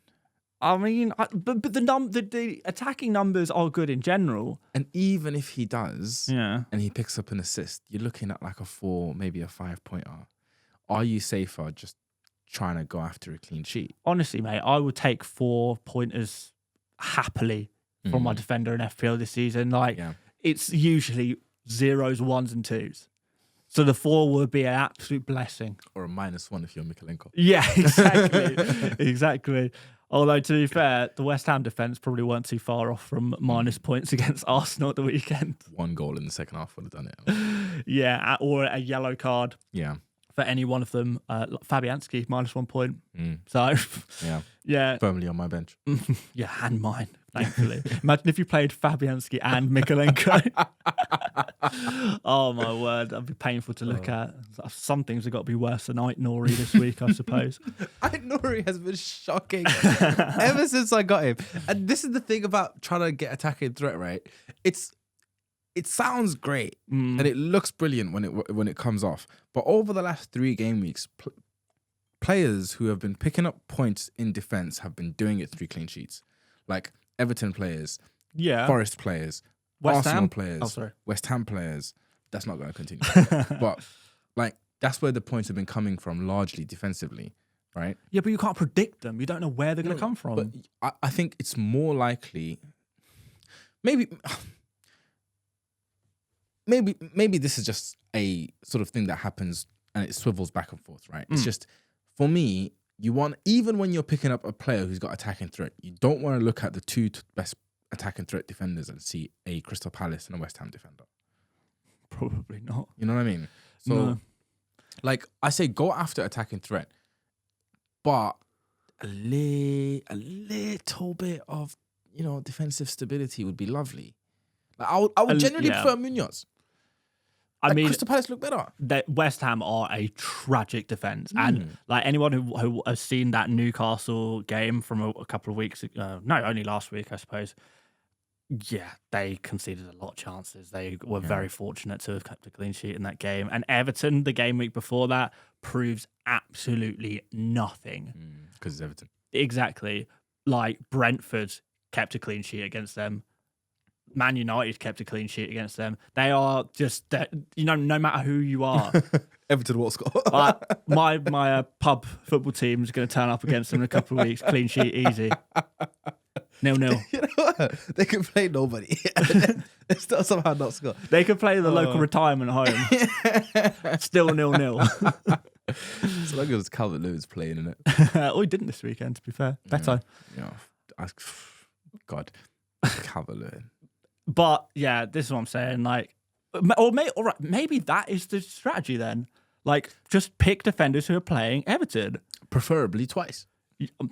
I mean, but the attacking numbers are good in general. And even if he does, and he picks up an assist, you're looking at like a 4, maybe a 5-pointer. Are you safer just trying to go after a clean sheet? Honestly, mate, I would take 4 pointers happily from my defender in FPL this season. Like, it's usually 0s, 1s, and 2s. So the 4 would be an absolute blessing. Or a -1 if you're Mikalenko. Yeah, exactly. Although, to be fair, the West Ham defence probably weren't too far off from minus points against Arsenal at the weekend. 1 goal in the second half would have done it. Yeah, or a yellow card. Yeah. For any one of them. Fabianski, minus 1 point. So, yeah. Firmly on my bench. Yeah, and mine, thankfully. Imagine if you played Fabianski and Mikolenko. Oh, my word. That'd be painful to look at. Some things have got to be worse than Nori this week, I suppose. Nori has been shocking ever since I got him. And this is the thing about trying to get attacking threat, right? It sounds great and it looks brilliant when it comes off. But over the last 3 game weeks, players who have been picking up points in defense have been doing it 3 clean sheets. Like Everton players, Forest players, Arsenal players, West Ham players. That's not going to continue. But like that's where the points have been coming from, largely defensively, right? Yeah, but you can't predict them. You don't know where they're going to come from. But I think it's more likely. Maybe this is just a sort of thing that happens and it swivels back and forth, right? It's just, for me, you want, even when you're picking up a player who's got attacking threat, you don't want to look at the 2 best attacking threat defenders and see a Crystal Palace and a West Ham defender. Probably not. You know what I mean? So, like, I say go after attacking threat, but a little bit of, defensive stability would be lovely. Like, I would generally prefer Munoz. I mean, Crystal Palace look better. West Ham are a tragic defence. And like anyone who has seen that Newcastle game from a couple of weeks ago, no, only last week, I suppose. Yeah, they conceded a lot of chances. They were very fortunate to have kept a clean sheet in that game. And Everton, the game week before that, proves absolutely nothing. Because it's Everton. Exactly. Like Brentford kept a clean sheet against them. Man United kept a clean sheet against them. They are just, no matter who you are. Everton what score? My pub football team is going to turn up against them in a couple of weeks. Clean sheet, easy. 0-0. You know what? They can play nobody. They still somehow not score. They could play the local retirement home. Still 0-0. So long as Calvert-Lewin's playing in it. Oh, he didn't this weekend, to be fair. Beto. God. Calvert-Lewin. But yeah, this is what I'm saying. Like, maybe that is the strategy then. Like, just pick defenders who are playing Everton, preferably twice.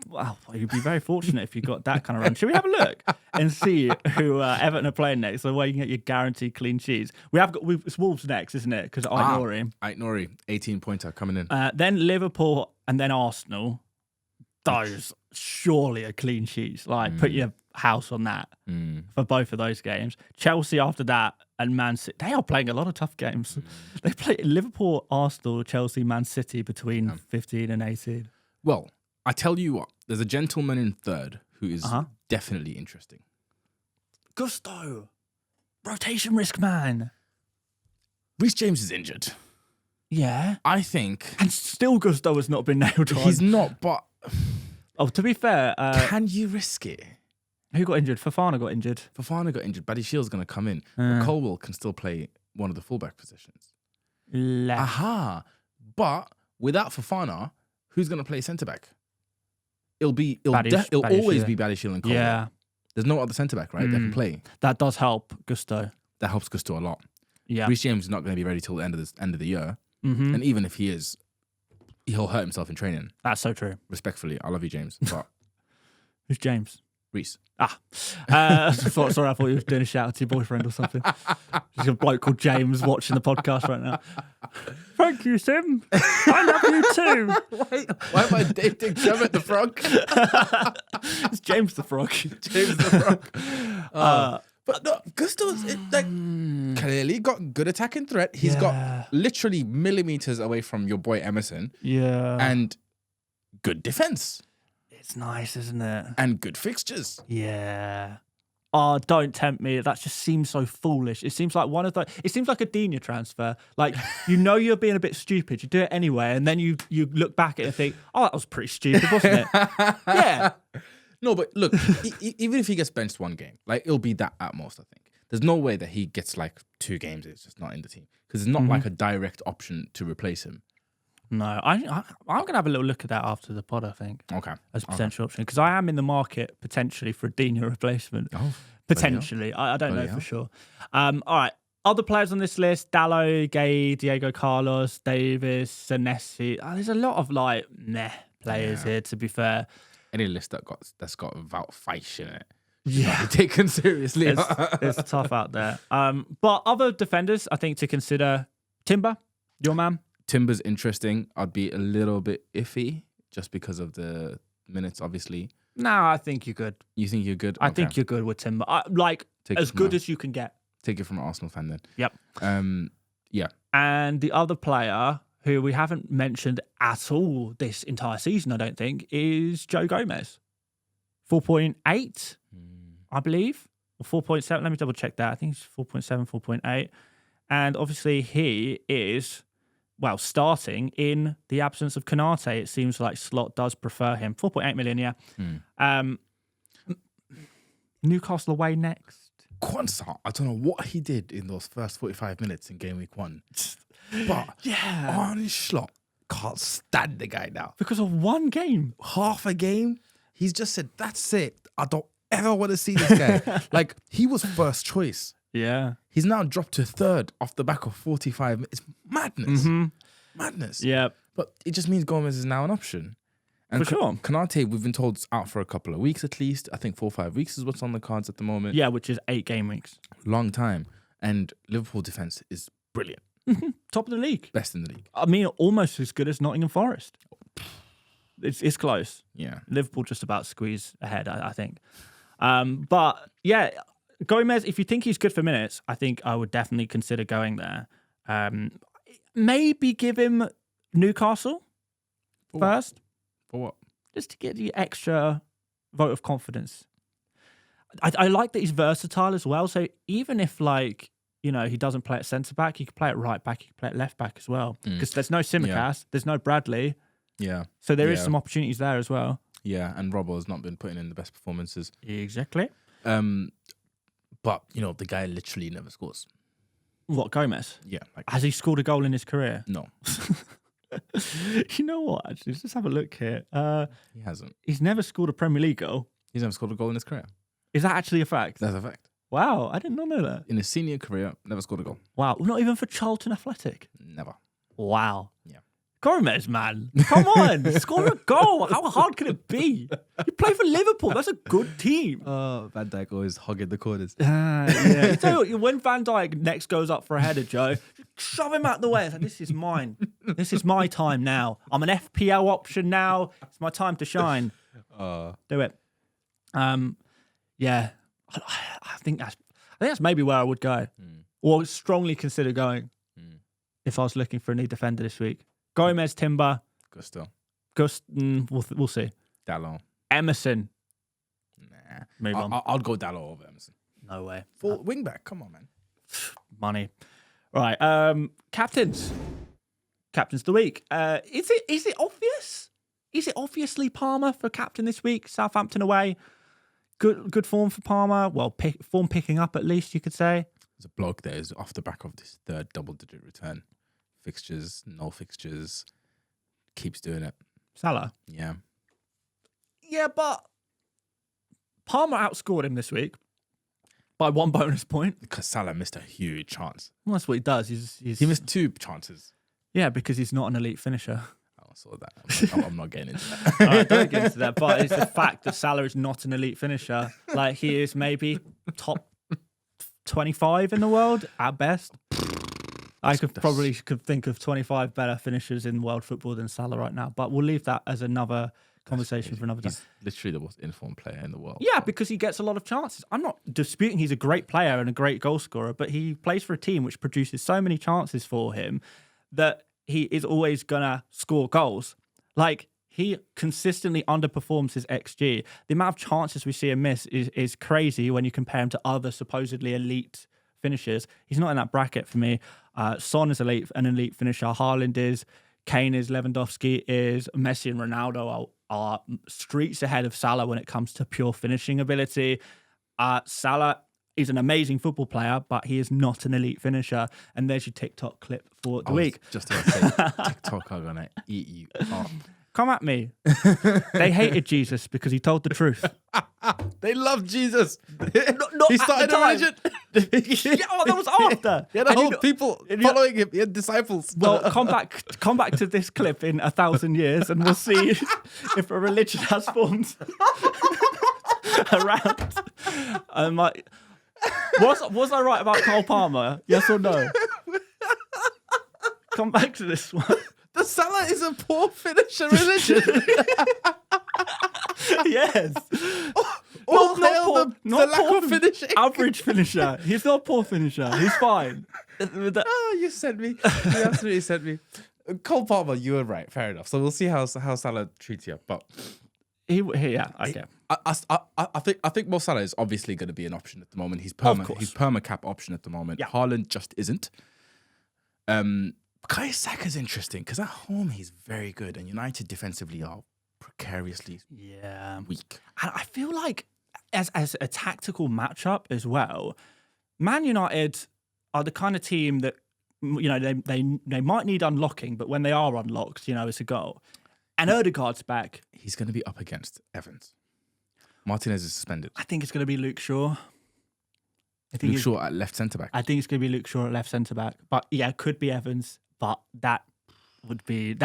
Wow, you'd be very fortunate if you got that kind of run. Should we have a look and see who Everton are playing next? So where you can get your guaranteed clean sheets. It's Wolves next, isn't it? Because Nori, 18-pointer coming in. Then Liverpool and then Arsenal. Those surely are clean sheets. Like, put your house on that for both of those games. Chelsea after that and Man City. They are playing a lot of tough games. They play Liverpool, Arsenal, Chelsea, Man City between 15 and 18. Well, I tell you what, there's a gentleman in third who is definitely interesting. Gusto. Rotation risk man. Reece James is injured. Yeah. I think. And still Gusto has not been nailed on. He's not, but. Oh, to be fair. Can you risk it? Who got injured? Fofana got injured. Buddy Shield's going to come in. But Colwell can still play one of the fullback positions. But without Fofana, who's going to play centre-back? It'll always be Badishiel and Colwell. Yeah. There's no other centre-back, right, that can play. That does help Gusto. That helps Gusto a lot. Yeah. Reece James is not going to be ready till the end of the year. And even if he is, he'll hurt himself in training. That's so true. Respectfully, I love you, James. But who's James? Reece. Sorry, I thought you were doing a shout out to your boyfriend or something. There's a bloke called James watching the podcast right now. Thank you, Sim. I love you too. Why am I dating Kermit the Frog? It's James the Frog. James the Frog. But no, Gusto's clearly got good attacking threat. He's got literally millimeters away from your boy Emerson. Yeah. And good defense. It's nice, isn't it? And good fixtures. Yeah. Oh, don't tempt me. That just seems so foolish. It seems like it seems like a Dina transfer. Like, you're being a bit stupid. You do it anyway, and then you look back at it and think, oh, that was pretty stupid, wasn't it? Yeah. No, but look, even if he gets benched one game, like, it'll be that at most, I think. There's no way that he gets, like, 2 games. It's just not in the team. Because it's not like a direct option to replace him. No, I'm going to have a little look at that after the pod, I think, Okay. as a potential option. Because I am in the market potentially for a Dino replacement. Oh, Potentially. I don't know yeah. for sure. All right. Other players on this list: Dalot, Gay, Diego Carlos, Davis, Senesi. There's a lot of like meh players here, to be fair. Any list that's got Wout Feisch in it. Yeah, taken seriously. It's tough out there. But other defenders, I think, to consider: Timber, your man. Timber's interesting. I'd be a little bit iffy just because of the minutes, obviously. No, I think you're good. You think you're good? I think you're good with Timber. As good as you can get. Take it from an Arsenal fan then. Yep. Yeah. And the other player who we haven't mentioned at all this entire season, I don't think, is Joe Gomez. 4.8, I believe. Or 4.7. Let me double check that. I think it's 4.7, 4.8. And obviously he is, starting in the absence of Konate. It seems like Slot does prefer him. 4.8 million, yeah. Newcastle away next. Quansah, I don't know what he did in those first 45 minutes in game week 1. But Arne Slot can't stand the guy now. Because of one game. Half a game, he's just said, that's it. I don't ever want to see this guy. Like, he was first choice. Yeah. He's now dropped to third off the back of 45 minutes. It's madness. Madness. Yeah. But it just means Gomez is now an option. And for sure. Konate, we've been told, is out for a couple of weeks at least. I think 4 or 5 weeks is what's on the cards at the moment. Yeah, which is 8 game weeks. Long time. And Liverpool defence is brilliant. Top of the league. Best in the league. I mean, almost as good as Nottingham Forest. It's close. Yeah. Liverpool just about squeeze ahead, I think. But yeah, Gomez, if you think he's good for minutes, I think I would definitely consider going there. Maybe give him Newcastle first. For what? Just to get the extra vote of confidence. I like that he's versatile as well. So even if he doesn't play at centre back, he can play at right back, he can play at left back as well. Because there's no Simicast, there's no Bradley. Yeah. So there is some opportunities there as well. Yeah, and Robbo has not been putting in the best performances. Exactly. But the guy literally never scores. What, Gomez? Yeah. Has he scored a goal in his career? No. You know what? Actually, let's just have a look here. He hasn't. He's never scored a Premier League goal. He's never scored a goal in his career. Is that actually a fact? That's a fact. Wow, I did not know that. In his senior career, never scored a goal. Wow, not even for Charlton Athletic? Never. Wow. Yeah. Gomez, man. Come on, score a goal. How hard can it be? You play for Liverpool. That's a good team. Oh, Van Dijk always hogging the corners. Yeah. You tell you what, when Van Dijk next goes up for a header, Joe, shove him out the way. It's like, this is mine. This is my time now. I'm an FPL option now. It's my time to shine. Do it. Yeah. I think that's maybe where I would go, or strongly consider going if I was looking for a new defender this week. Gomez, Timber, Gusto. We'll see. Dalot. Emerson. Nah. Move on. I'll go Dalot over Emerson. No way. Full wing back. Come on, man. Money. Right. Captains. Captains of the week. Is it obvious? Is it obviously Palmer for captain this week? Southampton away. Good form for Palmer. Well, form picking up at least, you could say. There's a blog there is off the back of this third double-digit return. Fixtures, no fixtures. Keeps doing it. Salah. Yeah. Yeah, but Palmer outscored him this week by 1 bonus point. Because Salah missed a huge chance. Well, that's what he does. He missed 2 chances. Yeah, because he's not an elite finisher. I saw that. I'm not getting into that. All right, don't get into that. But it's the fact that Salah is not an elite finisher. Like, he is maybe top 25 in the world at best. I could think of 25 better finishers in world football than Salah right now. But we'll leave that as another conversation for another time. He's literally the most informed player in the world. Yeah, because he gets a lot of chances. I'm not disputing he's a great player and a great goal scorer, but he plays for a team which produces so many chances for him that he is always going to score goals. Like, he consistently underperforms his XG. The amount of chances we see him miss is crazy when you compare him to other supposedly elite finishers. He's not in that bracket for me. Son is an elite finisher. Haaland is. Kane is. Lewandowski is. Messi and Ronaldo are streets ahead of Salah when it comes to pure finishing ability. Salah He's an amazing football player, but he is not an elite finisher. And there's your TikTok clip for the week. Just to say, TikTok are gonna eat you up. Come at me. They hated Jesus because he told the truth. They love Jesus. Not He started a religion. Oh, that was after. He had a whole people following him. He had disciples. Well, come back to this clip in 1,000 years, and we'll see if a religion has formed around. Was I right about Cole Palmer? Yes or no? Come back to this one. The Salah is a poor finisher religion. Yes. All Not hail poor, the not lack poor, of finishing. average finisher. He's not a poor finisher. He's fine. Oh, you sent me. You absolutely sent me. Cole Palmer, you were right. Fair enough. So we'll see how Salah treats you. But Yeah, okay. I think Mo Salah is obviously going to be an option at the moment. He's perma cap option at the moment. Yeah. Haaland just isn't. Kai Saka's interesting because at home he's very good, and United defensively are precariously weak. And I feel like as a tactical matchup as well, Man United are the kind of team that, you know, they might need unlocking, but when they are unlocked, you know, it's a goal. And Odegaard's back. He's going to be up against Evans. Martinez is suspended. I think it's going to be Luke Shaw. Luke Shaw at left centre back. I think it's going to be Luke Shaw at left centre back. But yeah, it could be Evans. But that would be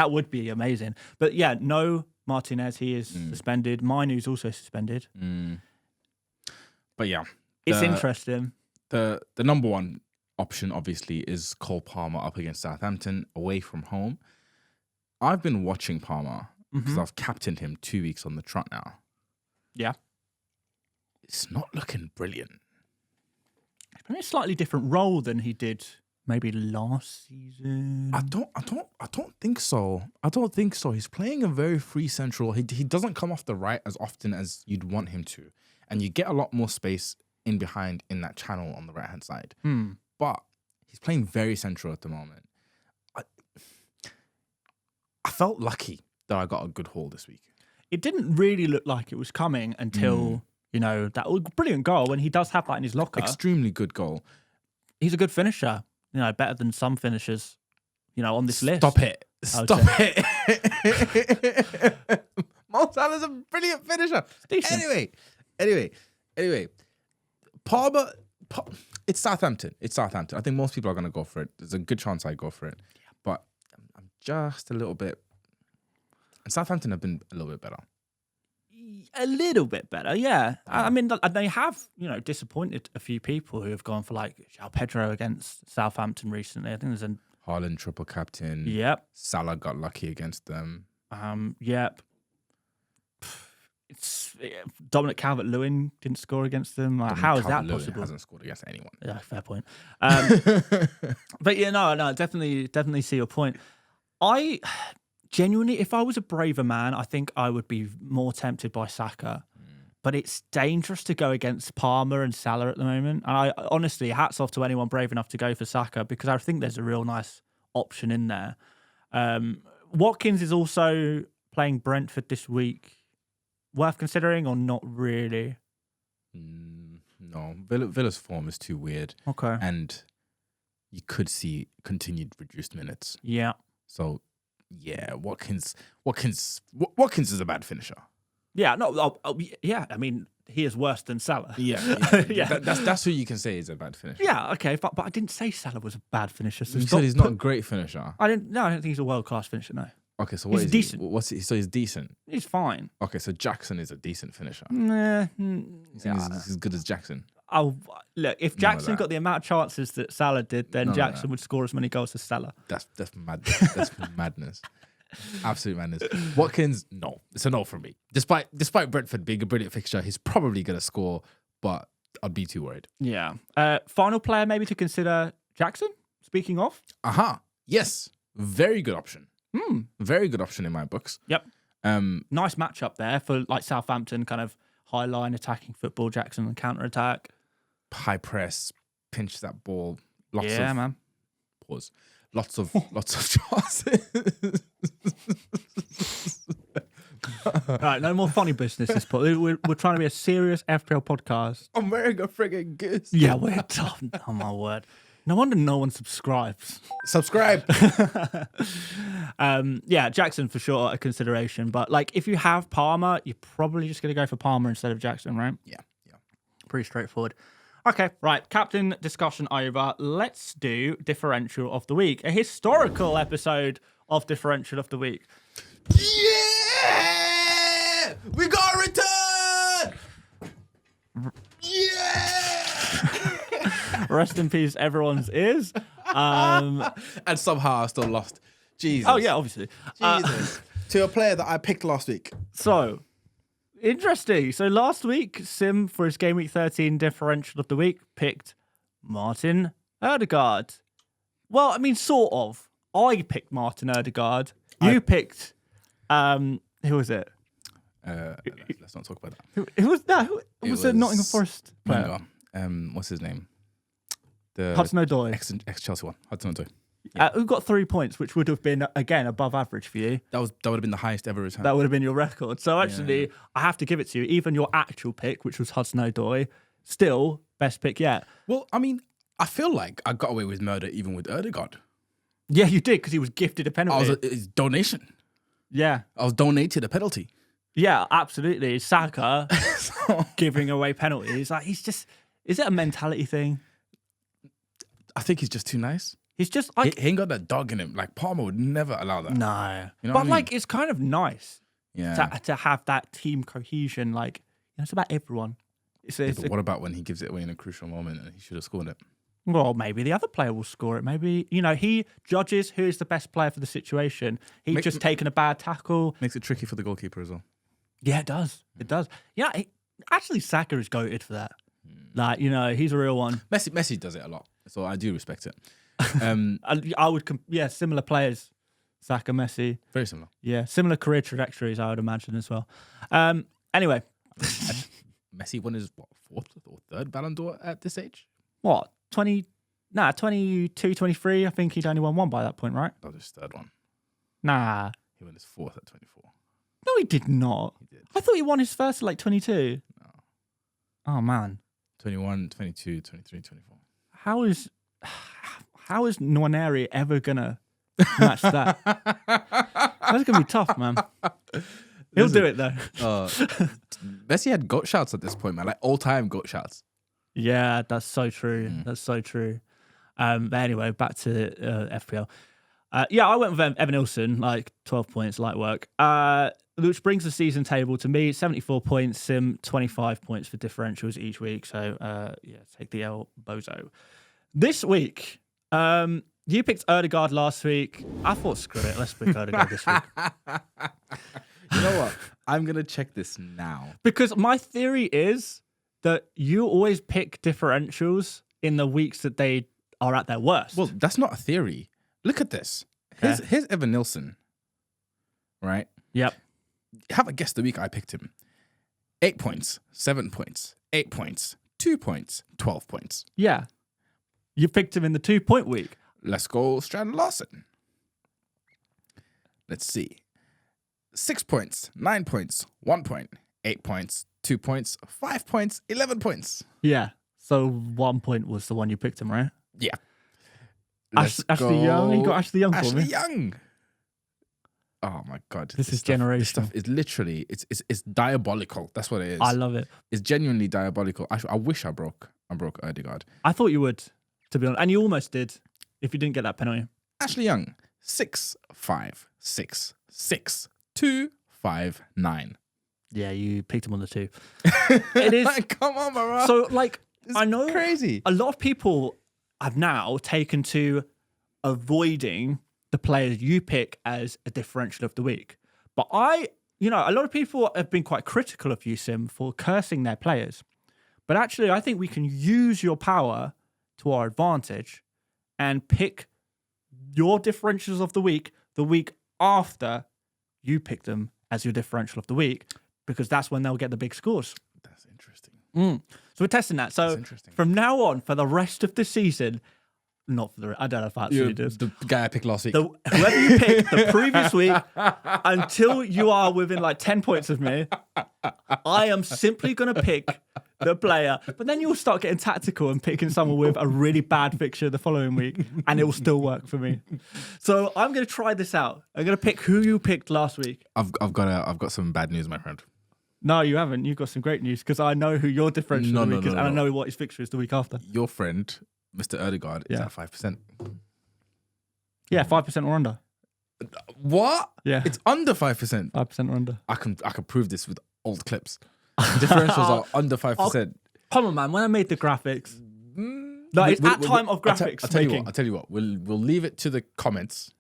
amazing. But yeah, no Martinez. He is suspended. Mainu's also suspended. But yeah, it's interesting. The number one option obviously is Cole Palmer up against Southampton away from home. I've been watching Palmer because I've captained him 2 weeks on the trot now. Yeah, it's not looking brilliant. He's playing a slightly different role than he did maybe last season. I don't think so. I don't think so. He's playing a very free central. He doesn't come off the right as often as you'd want him to, and you get a lot more space in behind in that channel on the right hand side. But he's playing very central at the moment. I felt lucky that I got a good haul this week. It didn't really look like it was coming until you know that brilliant goal, and he does have that in his locker. Extremely good goal. He's a good finisher. You know, better than some finishers, you know, on this list. Stop it. Mo Salah's a brilliant finisher. Decent. Anyway. Palmer, it's Southampton. I think most people are going to go for it. There's a good chance I go for it. But I'm just a little bit... And Southampton have been a little bit better. A little bit better, yeah. I mean, they have, you know, disappointed a few people who have gone for like João Pedro against Southampton recently. I think there's a Haaland triple captain. Yep. Salah got lucky against them. Yep. Dominic Calvert-Lewin didn't score against them. How is that possible? Hasn't scored against anyone. Yeah, fair point. But yeah, no, definitely see your point. I genuinely, if I was a braver man, I think I would be more tempted by Saka. But it's dangerous to go against Palmer and Salah at the moment. And I honestly, hats off to anyone brave enough to go for Saka because I think there's a real nice option in there. Watkins is also playing Brentford this week. Worth considering or not really? No, Villa's form is too weird. Okay. And you could see continued reduced minutes. Yeah. So, yeah, Watkins is a bad finisher. Yeah, no, yeah. I mean, he is worse than Salah. Yeah. Yeah. That's who you can say is a bad finisher. Yeah, okay, but I didn't say Salah was a bad finisher. So you said he's not a great finisher. I don't think he's a world class finisher. No. Okay, so what he's is decent. He? What's he? So he's decent. He's fine. Okay, so Jackson is a decent finisher. Nah, He's as good as Jackson. Oh, look, if Jackson got the amount of chances that Salah did, then Jackson would score as many goals as Salah. That's madness. That's madness. Absolute madness. Watkins, no. It's a no from me. Despite Brentford being a brilliant fixture, he's probably going to score, but I'd be too worried. Yeah. Final player maybe to consider, Jackson, speaking of. Yes. Very good option. Very good option in my books. Yep. Nice matchup there for like Southampton, kind of high line attacking football, Jackson and counter attack. High press, pinch that ball. Lots of chances. All right, no more funny business this point. We're trying to be a serious FPL podcast. I'm wearing a friggin' goose. Yeah, we're tough. Oh, my word. No wonder no one subscribes. Subscribe. Yeah, Jackson for sure a consideration. But like, if you have Palmer, you're probably just going to go for Palmer instead of Jackson, right? Yeah. Pretty straightforward. Okay, right. Captain discussion over. Let's do Differential of the Week. A historical episode of Differential of the Week. Yeah! We got a return! Yeah! Rest in peace, everyone's ears. And somehow I still lost. Jesus. Oh, yeah, obviously. Jesus. To a player that I picked last week. So, interesting. So last week, Sim, for his Game Week 13 Differential of the Week, picked Martin Ødegaard. Well, I mean, sort of. I picked Martin Ødegaard. You picked... who was it? Let's not talk about that. Who was that? Who was the Nottingham Forest player? What's his name? The Hudson-Odoi. Ex-Chelsea one. Hudson-Odoi. Who got 3 points, which would have been, again, above average for you. That would have been the highest ever return. That would have been your record. So actually, I have to give it to you. Even your actual pick, which was Hudson-Odoi, still best pick yet. Well, I mean, I feel like I got away with murder even with Ødegaard. Yeah, you did, because he was gifted a penalty. It's donation. Yeah. I was donated a penalty. Yeah, absolutely. Saka giving away penalties. Like, he's just... Is it a mentality thing? I think he's just too nice. He's just like... He ain't got that dog in him. Like, Palmer would never allow that. No. You know but, what I mean? like, it's kind of nice Yeah. to have that team cohesion. Like, it's about everyone. But what about when he gives it away in a crucial moment and he should have scored it? Well, maybe the other player will score it. Maybe, he judges who is the best player for the situation. He's just taken a bad tackle. Makes it tricky for the goalkeeper as well. Yeah, it does. It does. Yeah, actually, Saka is goated for that. Like, he's a real one. Messi does it a lot, so I do respect it. I would, similar players. Saka, Messi. Very similar. Yeah, similar career trajectories, I would imagine as well. Anyway. Messi won his, fourth or third Ballon d'Or at this age? What? 22, 23. I think he'd only won one by that point, right? That was his third one. Nah. He won his fourth at 24. No, he did not. He did. I thought he won his first at like 22. No. Oh, man. 21, 22, 23, 24. How is Nwaneri ever going to match that? That's going to be tough, man. He'll do it, though. Messi had goat shouts at this point, man. Like all-time goat shouts. Yeah, that's so true. That's so true. But anyway, back to FPL. I went with Evan Nilsson, like 12 points, light work. Which brings the season table to me, 74 points, Sim, 25 points for differentials each week. So, take the L, bozo. This week, you picked Ødegaard last week. I thought, screw it, let's pick Ødegaard this week. You know what? I'm going to check this now. Because my theory is that you always pick differentials in the weeks that they are at their worst. Well, that's not a theory. Look at this. Here's Evan Nilsson, right? Yep. Have a guess the week I picked him. 8 points, 7 points, 8 points, 2 points, 12 points. Yeah. You picked him in the 2-point week. Let's go Strand Larson. Let's see. 6 points, 9 points, 1 point, 8 points, 2 points, 5 points, 11 points. Yeah. So 1 point was the one you picked him, right? Yeah. Ashley Young. You got Ashley Young for me. Ashley Young. Oh my God. This is generational. This stuff is literally, it's diabolical. That's what it is. I love it. It's genuinely diabolical. I wish I broke Ødegaard. I thought you would, to be honest. And you almost did if you didn't get that penalty. Ashley Young, 6, 5, 6, 6, 2, 5, 9. Yeah, you picked him on the 2. It is. Come on, Mara. So, like, It's I know crazy. A lot of people have now taken to avoiding the players you pick as a differential of the week. But a lot of people have been quite critical of you, Sim, for cursing their players. But actually, I think we can use your power to our advantage and pick your differentials of the week after you pick them as your differential of the week, because that's when they'll get the big scores. That's interesting. So we're testing that. So from now on, for the rest of the season, not for the. I don't know if I actually did. The guy I picked last week. Whoever you picked the previous week, until you are within like 10 points of me, I am simply going to pick the player. But then you'll start getting tactical and picking someone with a really bad fixture the following week, and it will still work for me. So I'm going to try this out. I'm going to pick who you picked last week. I've got some bad news, my friend. No, you haven't. You've got some great news because I know who your differential of the week is, and I know what his fixture is the week after. Your friend, Mr. Erdegaard, is at 5%. Yeah, 5% or under. What? Yeah, it's under 5%. 5% or under. I can prove this with old clips. Differentials are under 5%. Come on, man. When I made the graphics, it's at time of graphics. I'll tell you what. We'll leave it to the comments.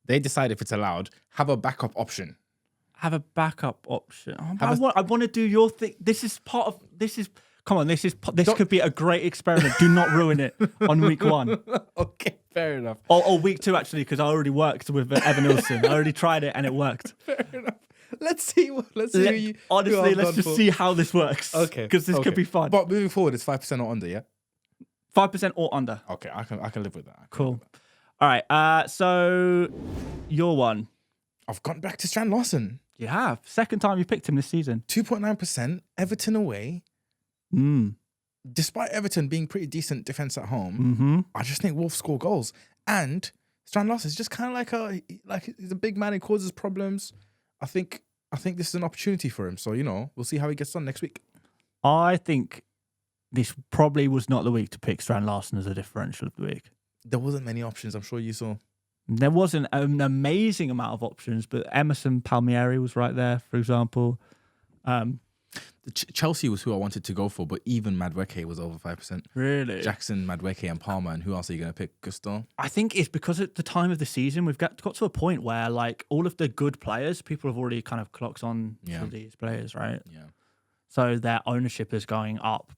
They decide if it's allowed. Have a backup option. Have a backup option. I want to do your thing. This is part of. This is. Come on. This could be a great experiment. Do not ruin it on week 1. Okay, fair enough. Or week 2 actually, because I already worked with Evan Nilsson. I already tried it and it worked. Fair enough. Let's see. Honestly, let's just see how this works. Okay. Because this could be fun. But moving forward, it's 5% or under, yeah? 5% or under. Okay, I can live with that. Cool. All right. So your one. I've gone back to Strand Larsen. You have. Second time you picked him this season. 2.9%. Everton away. Despite Everton being pretty decent defense at home, I just think Wolves score goals. And Strand Larsen is just kind of like he's a big man. He causes problems. I think this is an opportunity for him. So, we'll see how he gets on next week. I think this probably was not the week to pick Strand Larsen as a differential of the week. There wasn't many options. I'm sure you saw. There wasn't an amazing amount of options, but Emerson Palmieri was right there, for example. Chelsea was who I wanted to go for, but even Madueke was over 5%. Really? Jackson, Madueke, and Palmer. And who else are you going to pick? Gusto? I think it's because at the time of the season, we've got to a point where like all of the good players, people have already kind of clocked on to these players, right? Yeah. So their ownership is going up.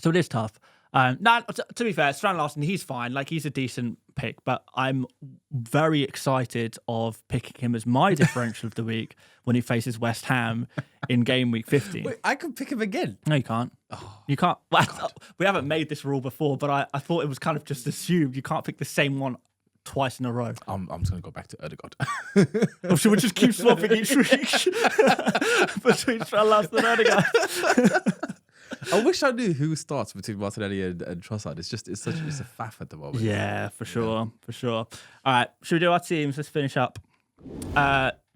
So it is tough. To be fair, Strand Larsen, he's fine. Like, he's a decent pick, but I'm very excited of picking him as my differential of the week when he faces West Ham in game week 15. Wait, I could pick him again. No, you can't. You can't. Well, we haven't made this rule before, but I thought it was kind of just assumed you can't pick the same one twice in a row. I'm just going to go back to Erdegaard. Or should we just keep swapping each week between Strand Larsen and Erdegaard? I wish I knew who starts between Martinelli and Trossard. It's a faff at the moment. Yeah, for sure. All right, should we do our teams? Let's finish up.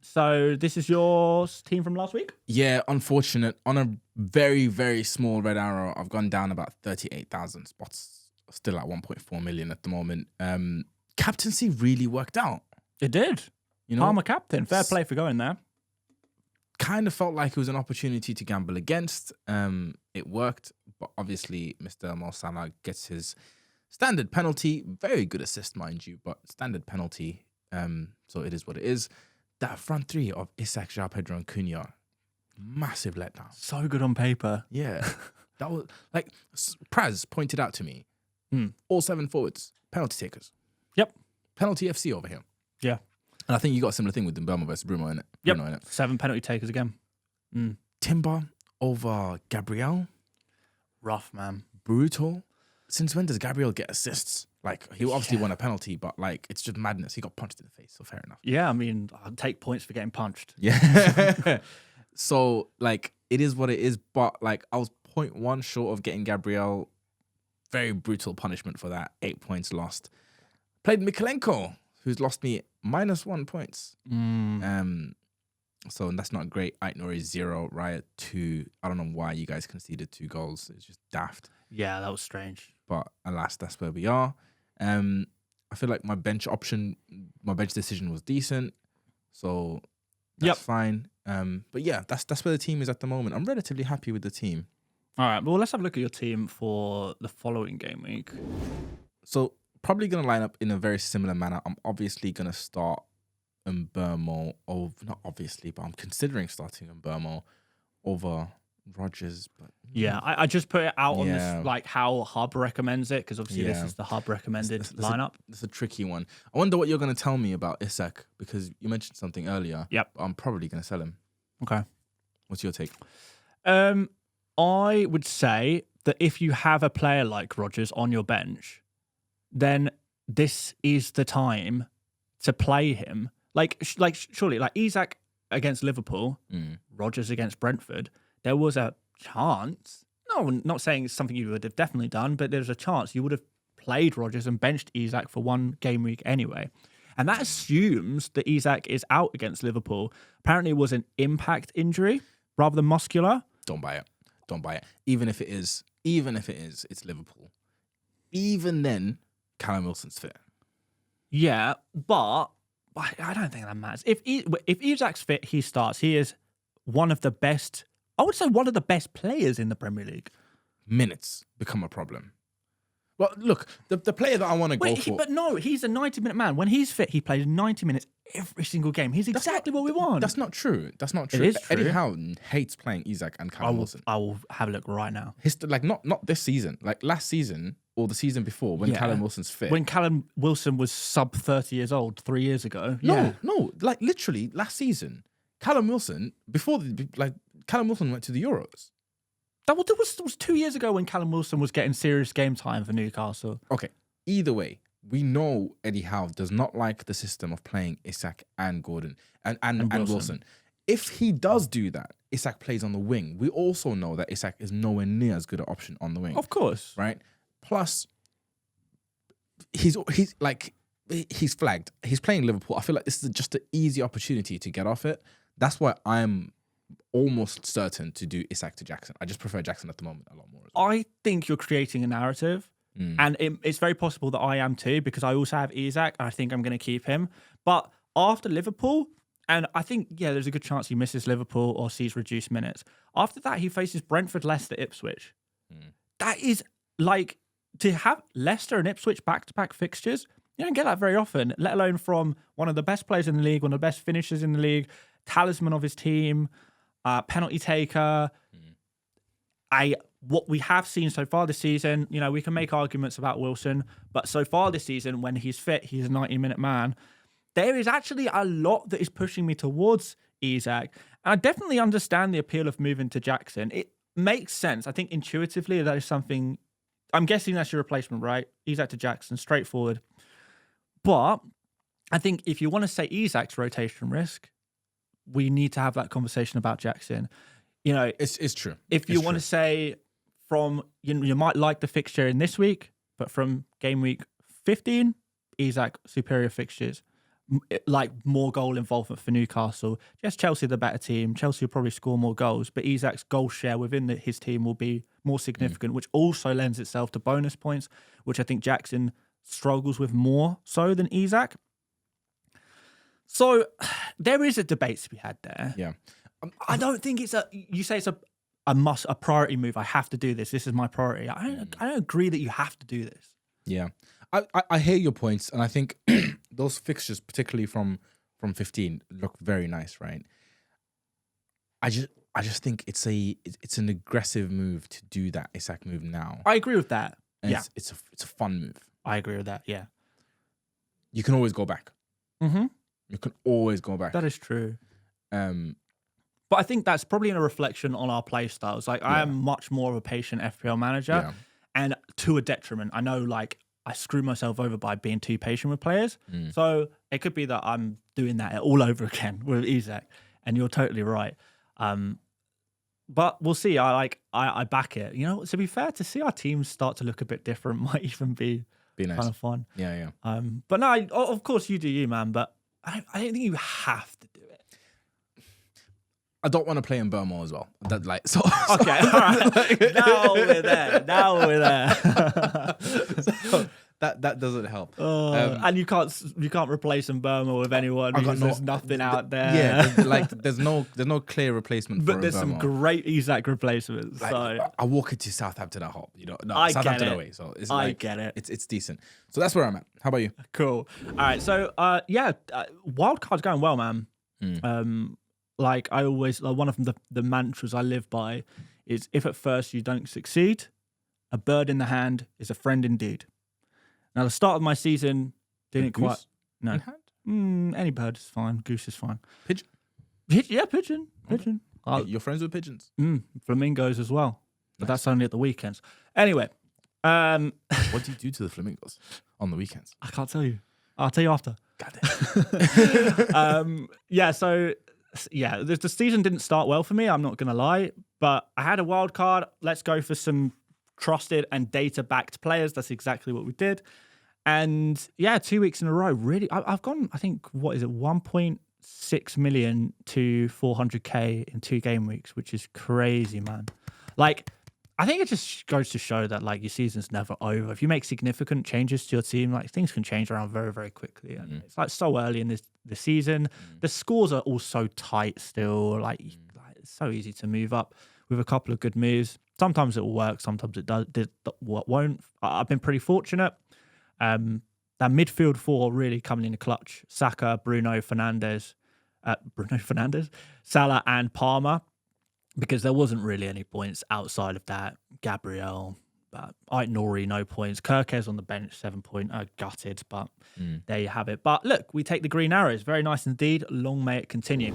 So this is your team from last week? Yeah, unfortunate. On a very, very small red arrow, I've gone down about 38,000 spots. Still at 1.4 million at the moment. Captaincy really worked out. It did. Palmer captain. Fair play for going there. Kind of felt like it was an opportunity to gamble against. It worked, but obviously Mr. Mo Salah gets his standard penalty. Very good assist, mind you, but standard penalty. So it is what it is. That front three of Isak, João Pedro, and Cunha, massive letdown. So good on paper. Yeah, that was like Praz pointed out to me. All 7 forwards, penalty takers. Yep, penalty FC over here. Yeah. And I think you got a similar thing with Mbeumo versus Mbeumo, innit? Yep. Bruno, innit? 7 penalty takers again. Timber over Gabriel. Rough, man. Brutal. Since when does Gabriel get assists? Like, he obviously won a penalty, but like, it's just madness. He got punched in the face, so fair enough. Yeah, I mean, I'll take points for getting punched. Yeah. So, like, it is what it is, but like, I was 0.1 short of getting Gabriel. Very brutal punishment for that. 8 points lost. Played Mikalenko, who's lost me -1 points. So that's not great. Aitnori 0, Riot 2. I don't know why you guys conceded 2 goals. It's just daft. Yeah, that was strange. But alas, that's where we are. I feel like my bench decision was decent. So that's fine. But yeah, that's where the team is at the moment. I'm relatively happy with the team. All right, well, let's have a look at your team for the following game week. So probably going to line up in a very similar manner. I'm obviously going to start Mbeumo, not obviously, but I'm considering starting Mbeumo over Rodgers. But yeah, I just put it out on this, like how Hub recommends it, because obviously this is the Hub recommended lineup. It's a tricky one. I wonder what you're going to tell me about Isak, because you mentioned something earlier. Yep. I'm probably going to sell him. Okay. What's your take? I would say that if you have a player like Rodgers on your bench, then this is the time to play him. Surely, like Isak against Liverpool, Rodgers against Brentford, there was a chance. No, I'm not saying it's something you would have definitely done, but there's a chance you would have played Rodgers and benched Isak for one game week anyway. And that assumes that Isak is out against Liverpool. Apparently it was an impact injury rather than muscular. Don't buy it. Even if it is, it's Liverpool. Even then, Callum Wilson's fit. Yeah, but I don't think that matters. If Isak's fit, he starts. He is one of the best, I would say one of the best players in the Premier League. Minutes become a problem. Well, look, the player that I want to go for... But no, he's a 90-minute man. When he's fit, he plays 90 minutes every single game. He's exactly what we want. That's not true. It is true. Eddie Howe hates playing Isak and Callum Wilson. I will have a look right now. Not this season. Like last season or the season before when Callum Wilson's fit. When Callum Wilson was sub 30 years old 3 years ago. No, like literally last season. Callum Wilson, Callum Wilson went to the Euros. That was 2 years ago when Callum Wilson was getting serious game time for Newcastle. Okay, either way, we know Eddie Howe does not like the system of playing Isak and Gordon and Wilson. If he does do that, Isak plays on the wing. We also know that Isak is nowhere near as good an option on the wing. Of course. Right? Plus, he's flagged. He's playing Liverpool. I feel like this is just an easy opportunity to get off it. That's why I'm almost certain to do Isak to Jackson. I just prefer Jackson at the moment a lot more. I think you're creating a narrative, and it's very possible that I am too, because I also have Isak, and I think I'm going to keep him. But after Liverpool, and I think, there's a good chance he misses Liverpool or sees reduced minutes. After that, he faces Brentford, Leicester, Ipswich. That is like, to have Leicester and Ipswich back-to-back fixtures, you don't get that very often, let alone from one of the best players in the league, one of the best finishers in the league, talisman of his team, penalty taker. What we have seen so far this season, we can make arguments about Wilson, but so far this season, when he's fit, he's a 90-minute man. There is actually a lot that is pushing me towards Isak. And I definitely understand the appeal of moving to Jackson. It makes sense. I think intuitively that is something, I'm guessing that's your replacement, right? Isak to Jackson, straightforward. But I think if you want to say Isak's rotation risk, we need to have that conversation about Jackson. It's true. If you want to say from, you might like the fixture in this week, but from game week 15, Isak superior fixtures, like more goal involvement for Newcastle. Yes, Chelsea the better team. Chelsea will probably score more goals, but Isak's goal share within his team will be more significant, which also lends itself to bonus points, which I think Jackson struggles with more so than Isak. So there is a debate to be had there. Yeah. I don't think you say it's a priority move. I have to do this. This is my priority. I don't agree that you have to do this. Yeah. I hear your points, and I think those fixtures, particularly from 15, look very nice, right? I just think it's an aggressive move to do that Isak move now. I agree with that. And it's a fun move. I agree with that. Yeah. You can always go back. Mm-hmm. You can always go back. That is true. But I think that's probably a reflection on our play styles. Like, I am much more of a patient FPL manager, and to a detriment. I know, I screw myself over by being too patient with players. So it could be that I'm doing that all over again with Isak, and you're totally right. But we'll see. I back it. To be fair, to see our teams start to look a bit different might even be nice. Kind of fun. Yeah. But no, of course you do you, man. But I don't think you have to do it. I don't want to play Mbeumo as well. Okay, all right. Now we're there. So that doesn't help. And you can't replace Mbeumo with anyone because there's nothing out there. Yeah, there's no clear replacement. But there's some great Isak replacements. So I walk into Southampton at home. Southampton away. So it's I get it. It's decent. So that's where I'm at. How about you? Cool. All right. So wildcard's going well, man. I always, one of the mantras I live by is, if at first you don't succeed, a bird in the hand is a friend indeed. Now, the start of my season didn't quite. No. In hand? Any bird is fine. Goose is fine. Pigeon? Yeah, pigeon. Pigeon. You're friends with pigeons? Flamingos as well. But that's only at the weekends. Anyway. What do you do to the flamingos? on the weekends? I can't tell you. I'll tell you after. God damn. The season didn't start well for me. I'm not going to lie, but I had a wild card. Let's go for some trusted and data-backed players. That's exactly what we did. And yeah, 2 weeks in a row, really. I've gone, I think, 1.6 million to 400k in 2 game weeks, which is crazy, man. Like, I think it just goes to show that like your season's never over. If you make significant changes to your team, like things can change around very, very quickly. And it's like so early in the season. The scores are all so tight still. Like it's so easy to move up with a couple of good moves. Sometimes it will work, sometimes it won't. I've been pretty fortunate. That midfield 4 really coming in the clutch. Saka, Bruno Fernandes, Salah and Palmer. Because there wasn't really any points outside of that. Gabriel, Aït-Nouri, no points. Kirkes on the bench, 7 point. Gutted, but there you have it. But look, we take the green arrows. Very nice indeed. Long may it continue.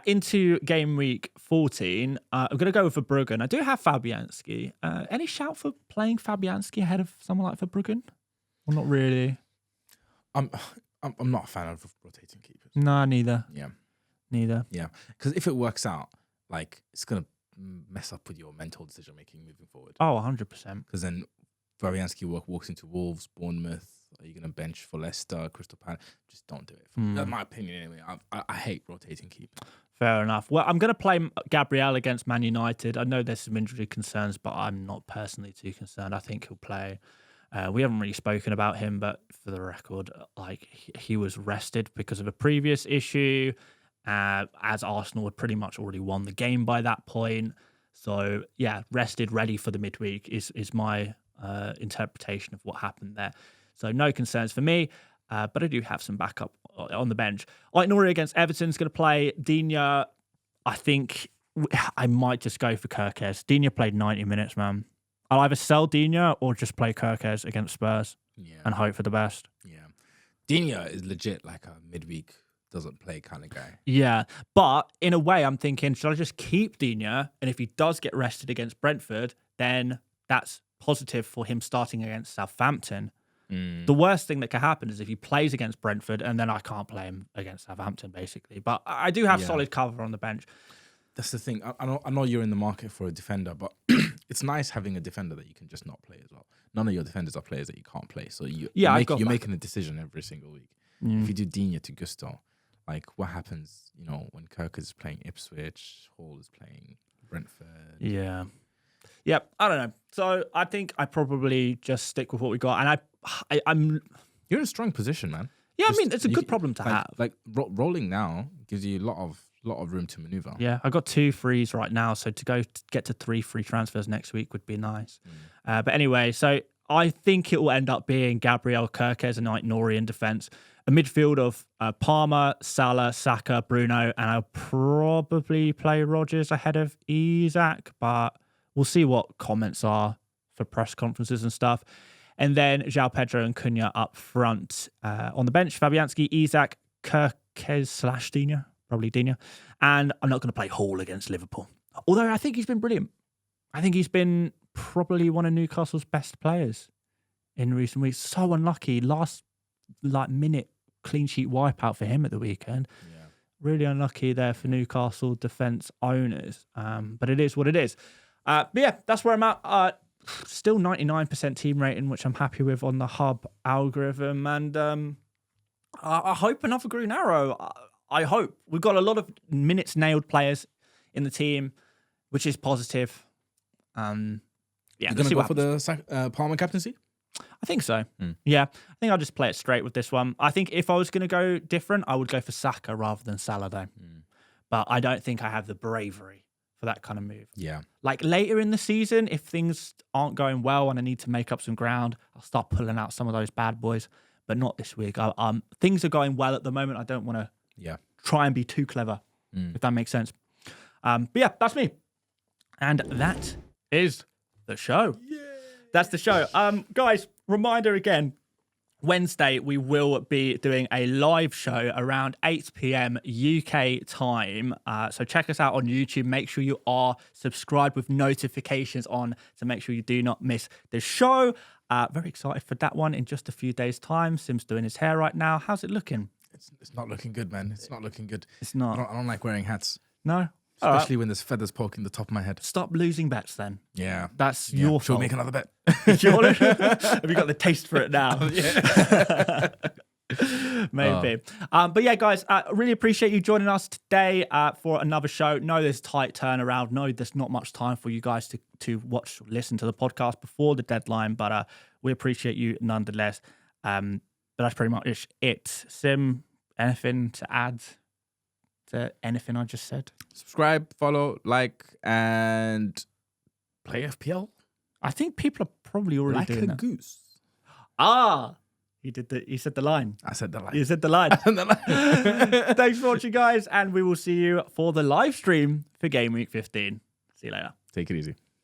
Into game week 14, I'm going to go with Verbruggen. I do have Fabianski. Any shout for playing Fabianski ahead of someone like Verbruggen? Well, not really. I'm not a fan of rotating keepers. No, neither. Yeah. Neither. Yeah. Because if it works out, like, it's going to mess up with your mental decision making moving forward. Oh, 100%. Because then Fabianski walks into Wolves, Bournemouth. Are you going to bench for Leicester, Crystal Palace? Just don't do it. That's my opinion anyway. I hate rotating keepers. Fair enough. Well, I'm going to play Gabriel against Man United. I know there's some injury concerns, but I'm not personally too concerned. I think he'll play. We haven't really spoken about him, but for the record, like he was rested because of a previous issue. As Arsenal had pretty much already won the game by that point. So, yeah, rested, ready for the midweek is my interpretation of what happened there. So, no concerns for me, but I do have some backup on the bench. Aït-Nouri against Everton's going to play. Digne, I think I might just go for Kirkes. Digne played 90 minutes, man. I'll either sell Digne or just play Kirkes against Spurs and hope for the best. Yeah. Digne is legit like a midweek doesn't play kind of guy. Yeah, but in a way, I'm thinking, should I just keep Digne? And if he does get rested against Brentford, then that's positive for him starting against Southampton. The worst thing that can happen is if he plays against Brentford and then I can't play him against Southampton, basically. But I do have solid cover on the bench. That's the thing. I know you're in the market for a defender, but it's nice having a defender that you can just not play as well. None of your defenders are players that you can't play. So you're making a decision every single week. If you do Digne to Gusto, like what happens, when Kirk is playing Ipswich, Hall is playing Brentford. Yeah. Yep. I don't know. So I think I probably just stick with what we got. And I'm... You're in a strong position, man. Yeah, I mean, it's a good problem to have. Like rolling now gives you a lot of room to maneuver. Yeah, I got 2 frees right now. So to get to 3 free transfers next week would be nice. But anyway, so I think it will end up being Gabriel, Kirkes and Aït-Nouri in defence. A midfield of Palmer, Salah, Saka, Bruno, and I'll probably play Rodgers ahead of Isak, but we'll see what comments are for press conferences and stuff. And then João Pedro and Cunha up front. On the bench, Fabianski, Isak, Kirkes / Digne, probably Digne. And I'm not going to play Hall against Liverpool. Although I think he's been brilliant. I think he's been probably one of Newcastle's best players in recent weeks. So unlucky. Last minute clean sheet wipeout for him at the weekend. Yeah. Really unlucky there for Newcastle defence owners. But it is what it is. But yeah, that's where I'm at. Still 99% team rating, which I'm happy with on the hub algorithm. And I hope another green arrow. I hope. We've got a lot of minutes nailed players in the team, which is positive. Yeah, you're going to go for the Palmer captaincy? I think so. Yeah, I think I'll just play it straight with this one. I think if I was going to go different, I would go for Saka rather than Salah though. But I don't think I have the bravery for that kind of move. Yeah. Like later in the season, if things aren't going well and I need to make up some ground, I'll start pulling out some of those bad boys. But not this week. Things are going well at the moment. I don't want to try and be too clever, if that makes sense. But yeah, that's me. And that is the show. Yeah. That's the show. Guys, reminder again, Wednesday, we will be doing a live show around 8 p.m. UK time. So check us out on YouTube. Make sure you are subscribed with notifications on to make sure you do not miss the show. Very excited for that one in just a few days' time. Sim's doing his hair right now. How's it looking? It's not looking good, man. It's not looking good. It's not. I don't like wearing hats. No? Especially when there's feathers poking the top of my head. Stop losing bets then. Yeah. That's your Should fault. we make another bet? Have you got the taste for it now? Maybe. But yeah, guys, I really appreciate you joining us today for another show. No, there's tight turnaround. No, there's not much time for you guys to watch, listen to the podcast before the deadline, but we appreciate you nonetheless. But that's pretty much it. Sim, anything to add to anything I just said? Subscribe, follow, like, and play FPL. I think people are probably already Like doing a that. goose. He said the line. I said the line. You said the line. Thanks for watching, guys, and we will see you for the live stream for Game Week 15. See you later. Take it easy.